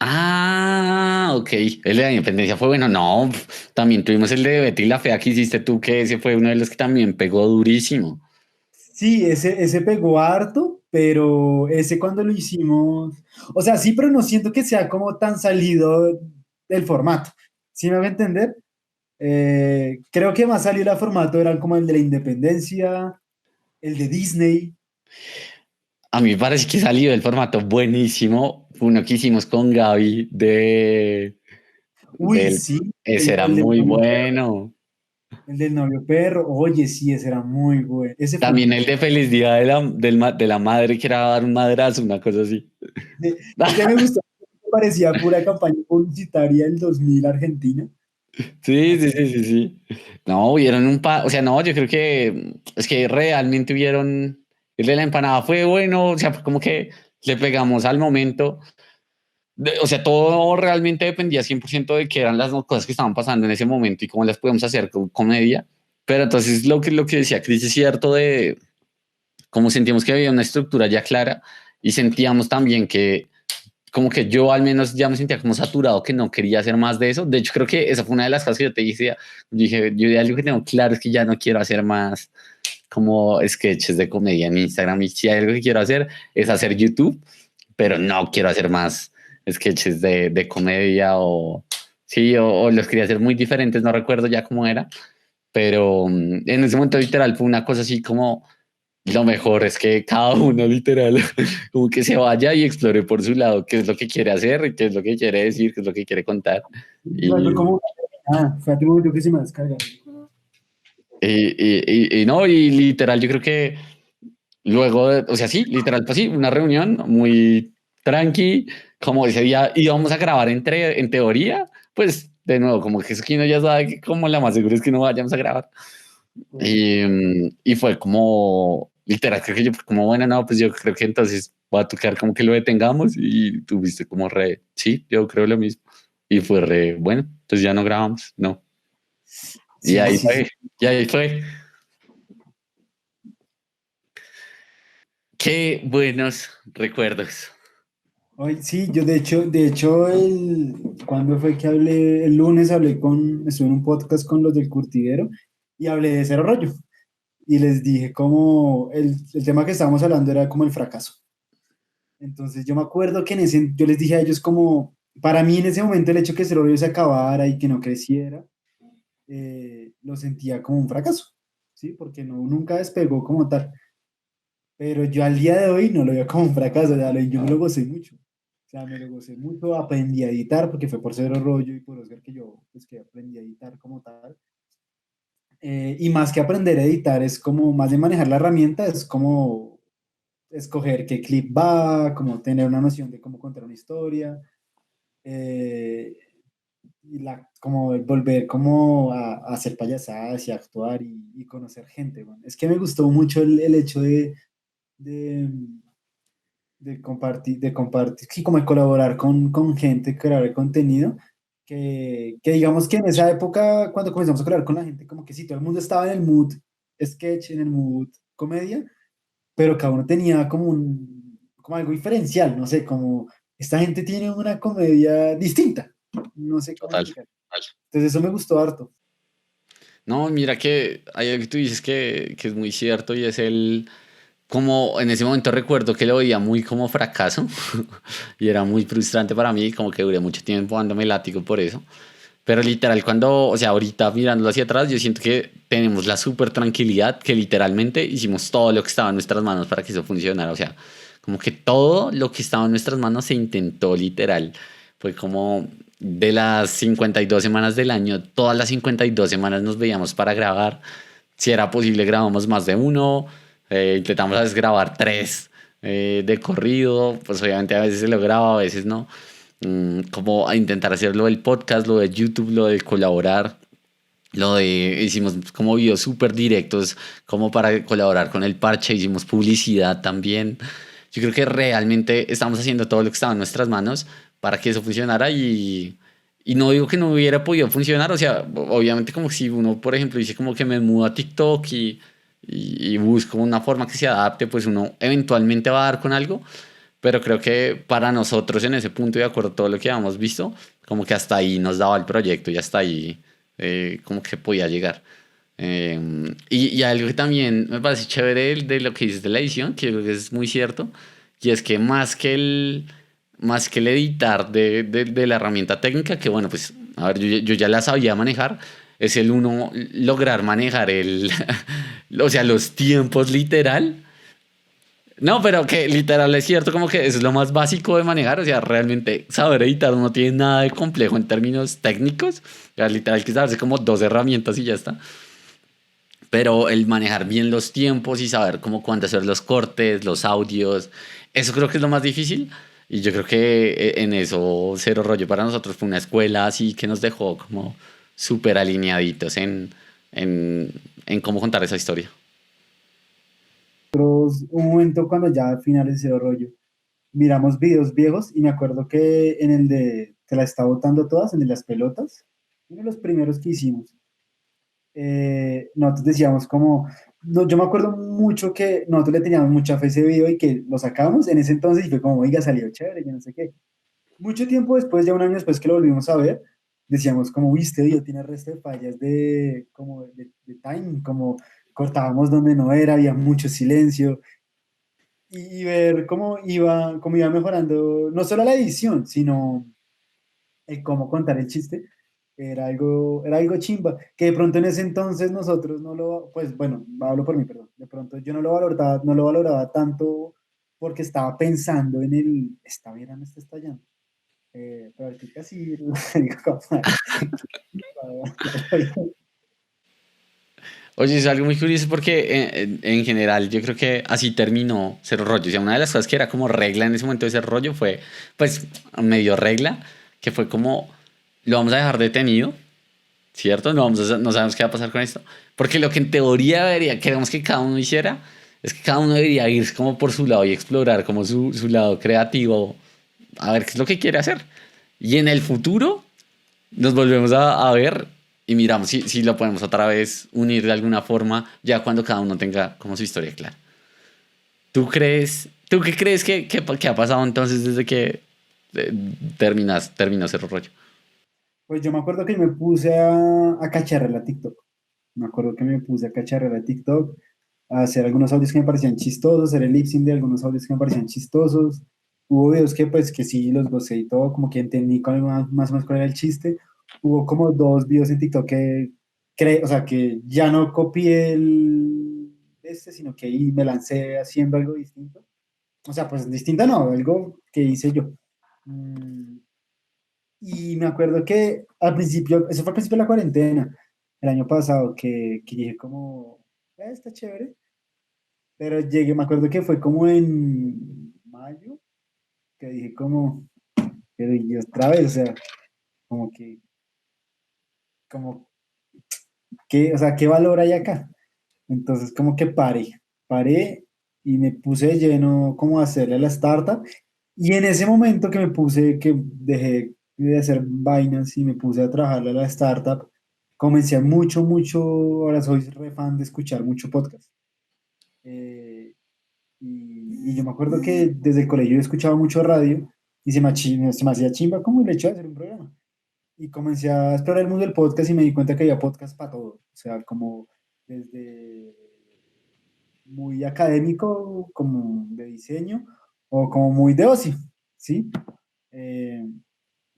Ah, ok. El de la independencia fue bueno. No, también tuvimos el de Betty la Fea que hiciste tú, que ese fue uno de los que también pegó durísimo. Sí, ese pegó harto, pero ese cuando lo hicimos, o sea, sí, pero no siento que sea como tan salido del formato. ¿Sí me va a entender? Creo que más salido del formato eran como el de la independencia, el de Disney. A mí me parece que salió del formato buenísimo. Uno que hicimos con Gaby Uy, del, sí, ese el, era el del muy novio perro. bueno. El del novio perro. Oye, sí, ese era muy bueno. Ese fue También muy el de bueno. Feliz Día de la Madre, que era dar un madrazo, una cosa así. Ese me gustó. Parecía pura campaña publicitaria del 2000 Argentina. Sí. No, hubieron un par, o sea, no, yo creo que es que realmente hubieron, el de la empanada fue bueno, o sea, fue como que le pegamos al momento. O sea, todo realmente dependía 100% de qué eran las cosas que estaban pasando en ese momento y cómo las podemos hacer con comedia. Pero entonces lo que decía Chris es cierto de cómo sentimos que había una estructura ya clara y sentíamos también que como que yo al menos ya me sentía como saturado, que no quería hacer más de eso. De hecho, creo que esa fue una de las cosas que yo te dije. Dije, yo de algo que tengo claro es que ya no quiero hacer más como sketches de comedia en Instagram. Y si hay algo que quiero hacer es hacer YouTube, pero no quiero hacer más sketches de comedia o sí, o los quería hacer muy diferentes, no recuerdo ya cómo era, pero en ese momento literal fue una cosa así como lo mejor es que cada uno literal como que se vaya y explore por su lado qué es lo que quiere hacer, qué es lo que quiere decir, qué es lo que quiere contar. Fue Y, como, fue a momento que se me descarga. y no, y literal yo creo que luego, o sea, sí, literal, pues sí, una reunión muy tranqui, como ese día íbamos a grabar en teoría, pues de nuevo, como que Esquino ya sabe que como la más segura es que no vayamos a grabar. Y fue como, literal, creo que yo fue como, bueno, no, pues yo creo que entonces va a tocar como que lo detengamos y tuviste como re, sí, yo creo lo mismo. Y fue re, bueno, entonces ya no grabamos, no. Y Sí, ahí sí, sí. fue, y ahí fue. Qué buenos recuerdos. Hoy, sí, yo de hecho, cuando fue que hablé, el lunes estuve en un podcast con los del Curtidero y hablé de Cero Rollo. Y les dije como el tema que estábamos hablando era como el fracaso. Entonces yo me acuerdo que yo les dije a ellos como, para mí en ese momento el hecho que Cero Rollo se acabara y que no creciera, lo sentía como un fracaso, ¿sí? Porque no, nunca despegó como tal. Pero yo al día de hoy no lo veo como un fracaso, ya yo me lo gocé mucho. O sea, me lo gocé mucho, aprendí a editar, porque fue por Cero Rollo y por Oscar que yo, pues que aprendí a editar como tal. Y más que aprender a editar, es como, más de manejar la herramienta, es como escoger qué clip va, como tener una noción de cómo contar una historia, eh, y como volver como a hacer payasadas y a actuar y conocer gente. Bueno. Es que me gustó mucho el hecho de, de compartir, sí, como de colaborar con gente, crear el contenido, que digamos que en esa época, cuando comenzamos a crear con la gente, como que sí, todo el mundo estaba en el mood sketch, en el mood comedia, pero cada uno tenía como algo diferencial, no sé, como esta gente tiene una comedia distinta, no sé cómo Total. explicar. Entonces eso me gustó harto. No, mira que hay algo que tú dices que es muy cierto y es como en ese momento recuerdo que lo veía muy como fracaso y era muy frustrante para mí, como que duré mucho tiempo dándome látigo por eso. Pero literal, o sea, ahorita mirándolo hacia atrás, yo siento que tenemos la súper tranquilidad que literalmente hicimos todo lo que estaba en nuestras manos para que eso funcionara. O sea, como que todo lo que estaba en nuestras manos se intentó literal. Fue como de las 52 semanas del año, todas las 52 semanas nos veíamos para grabar. Si era posible, grabamos más de uno. Intentamos a veces grabar tres de corrido. Pues obviamente a veces se lo graba, a veces no. Como a intentar hacer lo del podcast, lo de YouTube, lo de colaborar, hicimos como videos súper directos, como para colaborar con el parche, hicimos publicidad también. Yo creo que realmente estamos haciendo todo lo que estaba en nuestras manos para que eso funcionara y no digo que no hubiera podido funcionar, o sea, obviamente como si uno, por ejemplo, dice como que me mudo a TikTok y busco una forma que se adapte, pues uno eventualmente va a dar con algo, pero creo que para nosotros en ese punto, y de acuerdo a todo lo que habíamos visto, como que hasta ahí nos daba el proyecto y hasta ahí como que podía llegar. Y algo que también me parece chévere de lo que dices de la edición, que yo creo que es muy cierto, y es que más que el editar de la herramienta técnica, que bueno, pues, a ver, yo ya la sabía manejar, es el uno lograr manejar o sea, los tiempos literal. No, pero que literal es cierto, como que es lo más básico de manejar, o sea, realmente saber editar no tiene nada de complejo en términos técnicos, o sea, literal que saberse como dos herramientas y ya está, pero el manejar bien los tiempos y saber cómo cuándo hacer los cortes, los audios, eso creo que es lo más difícil y yo creo que en eso Cero Rollo para nosotros fue una escuela así que nos dejó como súper alineaditos en cómo contar esa historia. Un momento cuando ya finalizó el rollo, miramos videos viejos y me acuerdo que en el de que la está botando todas, en el de las pelotas, uno de los primeros que hicimos, nosotros decíamos como, no, yo me acuerdo mucho que nosotros le teníamos mucha fe a ese video y que lo sacamos en ese entonces y fue como, oiga, salió chévere, yo no sé qué. Mucho tiempo después, ya un año después que lo volvimos a ver, decíamos como, viste, video tiene resto de fallas como de timing, como cortábamos donde no era, había mucho silencio y ver cómo iba mejorando, no solo la edición, sino el cómo contar el chiste, era algo chimba, que de pronto en ese entonces nosotros no lo, pues bueno, hablo por mí, perdón, de pronto yo no lo valoraba tanto porque estaba pensando en esta vera no está estallando. Pero ahorita sí, digo, como, Oye, es algo muy curioso porque en general yo creo que así terminó Cero Rollo. O sea, una de las cosas que era como regla en ese momento de Cero Rollo fue, pues, medio regla, que fue como, lo vamos a dejar detenido, ¿cierto? No sabemos qué va a pasar con esto. Porque lo que en teoría queremos que cada uno hiciera, es que cada uno debería ir como por su lado y explorar como su lado creativo, a ver qué es lo que quiere hacer. Y en el futuro nos volvemos a ver y miramos si lo podemos otra vez unir de alguna forma, ya cuando cada uno tenga como su historia clara. ¿Tú qué crees que ha pasado entonces desde que terminó Cerro Rollo? pues yo me acuerdo que me puse a cacharrear la TikTok. Me acuerdo que me puse a cacharrear la TikTok, a hacer algunos audios que me parecían chistosos, hacer el lip sync de algunos audios que me parecían chistosos. Hubo videos que pues que sí los gocé y todo, como que entendí más o menos cuál era el chiste. Hubo como dos videos en TikTok o sea, que ya no copié sino que ahí me lancé haciendo algo distinto. O sea, pues distinta no, algo que hice yo. Mm, y me acuerdo que al principio, eso fue al principio de la cuarentena, el año pasado, que dije como, está chévere", pero llegué, me acuerdo que fue como en mayo, que dije como, pero y otra vez, o sea, como como o sea, ¿qué valor hay acá? Entonces como que paré y me puse de lleno como a hacerle a la startup, y en ese momento que me puse, que dejé de hacer vainas y me puse a trabajarle a la startup, comencé mucho, ahora soy re fan de escuchar mucho podcast. Eh, y yo me acuerdo que desde el colegio yo escuchaba mucho radio y se me hacía chimba como el hecho de hacer un programa. Y comencé a explorar el mundo del podcast y me di cuenta que había podcast para todo. O sea, como desde muy académico, como de diseño, o como muy de ocio, ¿sí? Eh,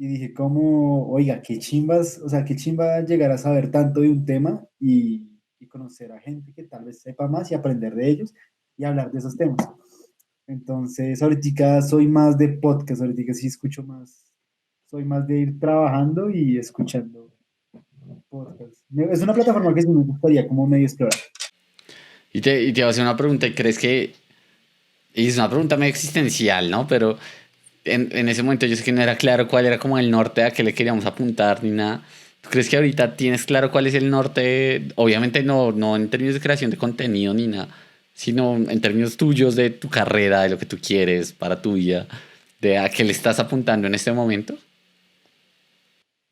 y dije como, oiga, qué chimbas, o sea, qué chimba llegar a saber tanto de un tema y conocer a gente que tal vez sepa más y aprender de ellos y hablar de esos temas. Entonces, ahorita soy más de podcast, ahorita sí escucho más, soy más de ir trabajando y escuchando podcast. Es una plataforma que sí me gustaría como medio explorar. Y te voy a hacer una pregunta, ¿y crees que, y es una pregunta medio existencial, ¿no? Pero en ese momento yo sé que no era claro cuál era como el norte a qué le queríamos apuntar ni nada. ¿Tú crees que ahorita tienes claro cuál es el norte? Obviamente no en términos de creación de contenido ni nada, sino en términos tuyos de tu carrera, de lo que tú quieres para tu vida, de a qué le estás apuntando en este momento.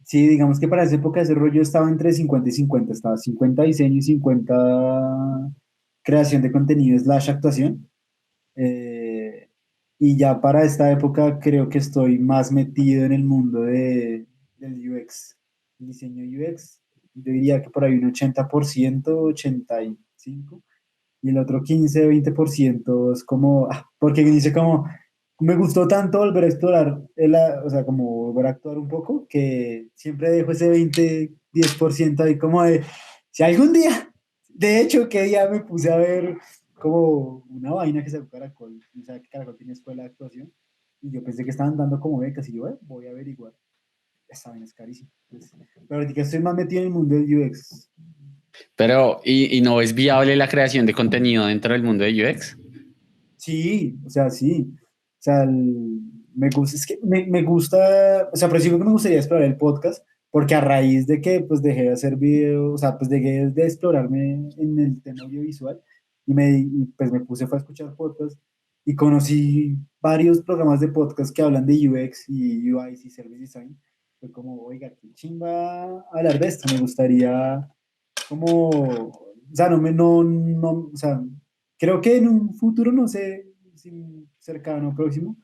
Sí, digamos que para esa época ese rollo estaba entre 50 y 50, estaba 50 diseño y 50 creación de contenido slash actuación. Eh, y ya para esta época creo que estoy más metido en el mundo del UX, el diseño UX. Yo diría que por ahí un 80%, 85%, y el otro 15, 20% es como, porque dice como, me gustó tanto volver a explorar, o sea, como volver a actuar un poco, que siempre dejo ese 20, 10% ahí como de, si algún día, de hecho, que día me puse a ver como una vaina que sacó Caracol, o sea, que Caracol tiene escuela de actuación, y yo pensé que estaban dando como becas, y yo, voy a averiguar, esa vaina es carísima. Pues, pero ahorita estoy más metido en el mundo del UX. Pero, ¿y no es viable la creación de contenido dentro del mundo de UX? Sí, o sea, sí. O sea, me gusta, es que me gusta, o sea, pero sí que me gustaría explorar el podcast, porque a raíz de que pues dejé de hacer videos, o sea, pues dejé de explorarme en el tema audiovisual y pues me puse fue a escuchar podcasts y conocí varios programas de podcast que hablan de UX y UI y Service Design. Fue como, oiga, qué chimba hablar de esto, me gustaría como, o sea, o sea, creo que en un futuro, no sé, si cercano o próximo,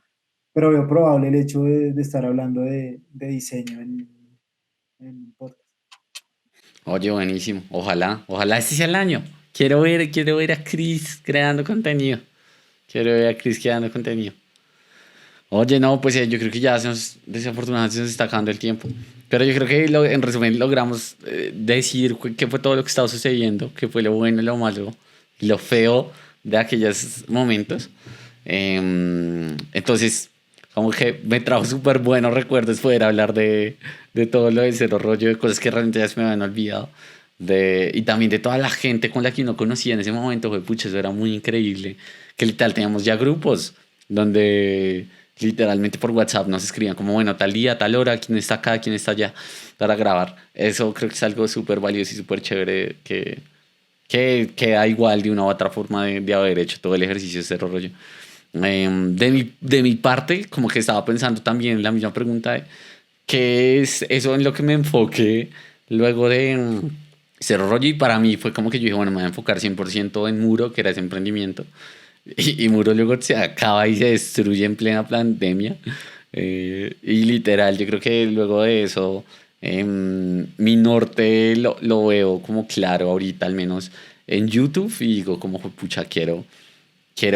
pero veo probable el hecho de estar hablando de diseño en podcast. Oye, buenísimo. Ojalá este sea el año. Quiero ver a Chris creando contenido. Quiero ver a Chris creando contenido. Oye, no, pues yo creo que ya desafortunadamente se nos está acabando el tiempo. Pero yo creo que en resumen logramos decir qué fue todo lo que estaba sucediendo, qué fue lo bueno, lo malo, lo feo de aquellos momentos. Entonces, como que me trajo súper buenos recuerdos poder hablar de todo lo de Cero Rollo, de cosas que realmente ya se me habían olvidado. Y también de toda la gente con la que uno conocía en ese momento, fue pucha, eso era muy increíble. Que literal teníamos ya grupos donde literalmente por WhatsApp nos escribían como, bueno, tal día, tal hora, quién está acá, quién está allá, para grabar. Eso creo que es algo súper valioso y súper chévere que da igual de una u otra forma de haber hecho todo el ejercicio de Cero Rollo. De mi parte, como que estaba pensando también en la misma pregunta de qué es eso en lo que me enfoqué luego de Cero Rollo, y para mí fue como que yo dije, bueno, me voy a enfocar 100% en Muro, que era ese emprendimiento, y Muro luego se acaba y se destruye en plena pandemia. Y literal, yo creo que luego de eso, mi norte lo veo como claro ahorita, al menos en YouTube, y digo como, pucha, quiero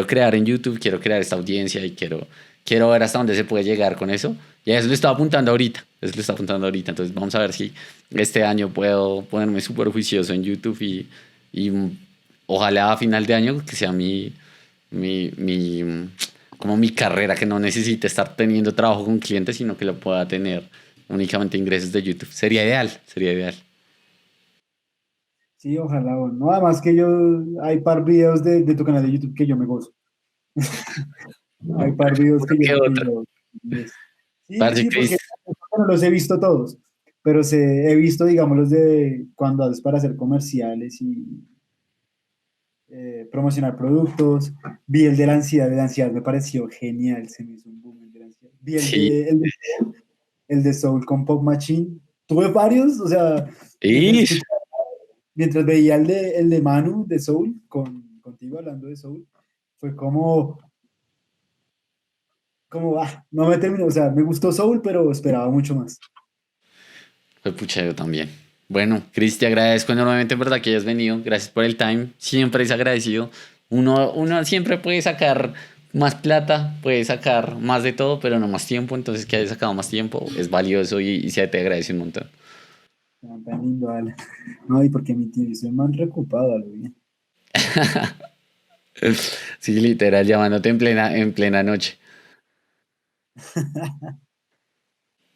crear en YouTube, quiero crear esta audiencia y quiero ver hasta dónde se puede llegar con eso. Y a eso le estaba apuntando ahorita, eso le estaba apuntando ahorita. Entonces vamos a ver si este año puedo ponerme súper juicioso en YouTube y ojalá a final de año que sea como mi carrera, que no necesite estar teniendo trabajo con clientes, sino que lo pueda tener únicamente ingresos de YouTube. Sería ideal, sería ideal. Sí, ojalá, bueno. No, además que hay par videos de tu canal de YouTube que yo me gozo. Hay par videos Uno que que otro. yo, sí, Parce sí, Chris. porque bueno, los he visto todos, pero he visto, digamos, los de cuando haces para hacer comerciales y promocionar productos. Vi el de la ansiedad me pareció genial, se me hizo un boom el de la ansiedad. Vi Sí. el de Soul con Pop Machine. Tuve varios, o sea, mientras Ish. escuchaba, mientras veía el de Manu de Soul, contigo hablando de Soul, fue no me terminó, o sea, me gustó Soul, pero esperaba mucho más. Fue pucha, yo también. Bueno, Chris, te agradezco enormemente, en verdad, que hayas venido. Gracias por el time. Siempre es agradecido. Uno siempre puede sacar más plata, puede sacar más de todo, pero no más tiempo. Entonces, que hayas sacado más tiempo es valioso y se te agradece un montón. Tan lindo, Ale. No, y porque mi tío, soy más recopado, a lo bien. Sí, literal, llamándote en plena noche.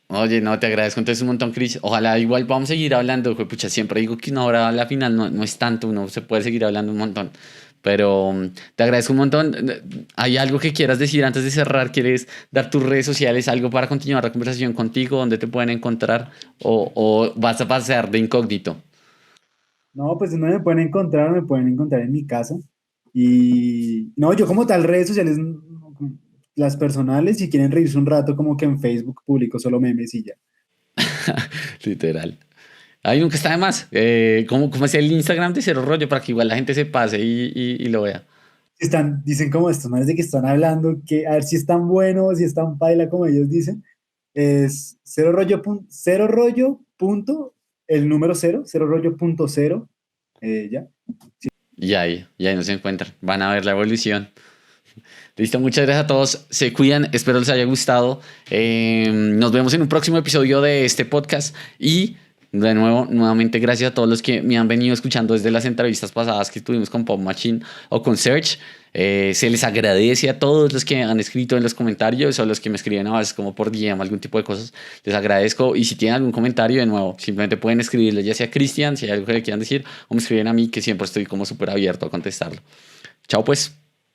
Oye, no, te agradezco entonces un montón, Chris. Ojalá igual vamos a seguir hablando. Pucha, siempre digo que una hora a la final no es tanto, uno se puede seguir hablando un montón. Pero te agradezco un montón. ¿Hay algo que quieras decir antes de cerrar? ¿Quieres dar tus redes sociales, algo para continuar la conversación contigo, donde te pueden encontrar? ¿O vas a pasar de incógnito? No, pues no me pueden encontrar en mi casa. Y no, yo como tal, redes sociales, las personales, si quieren reírse un rato, como que en Facebook publico solo memes y ya. Literal. Hay nunca está de más. ¿Cómo es el Instagram de Cero Rollo para que igual la gente se pase y lo vea? Dicen como estos manes de que están hablando, que a ver si están buenos, si están paila, como ellos dicen. Es cero rollo punto, el número cero rollo punto cero, ya. Y ahí nos encuentran. Van a ver la evolución. Listo, muchas gracias a todos. Se cuidan, espero les haya gustado. Nos vemos en un próximo episodio de este podcast. Y de nuevo, nuevamente, gracias a todos los que me han venido escuchando desde las entrevistas pasadas que tuvimos con Pop Machine o con Search. Se les agradece a todos los que han escrito en los comentarios o los que me escriben a veces como por DM, algún tipo de cosas. Les agradezco. Y si tienen algún comentario, de nuevo, simplemente pueden escribirle, ya sea a Cristian, si hay algo que le quieran decir, o me escriben a mí, que siempre estoy como súper abierto a contestarlo. Chao, pues.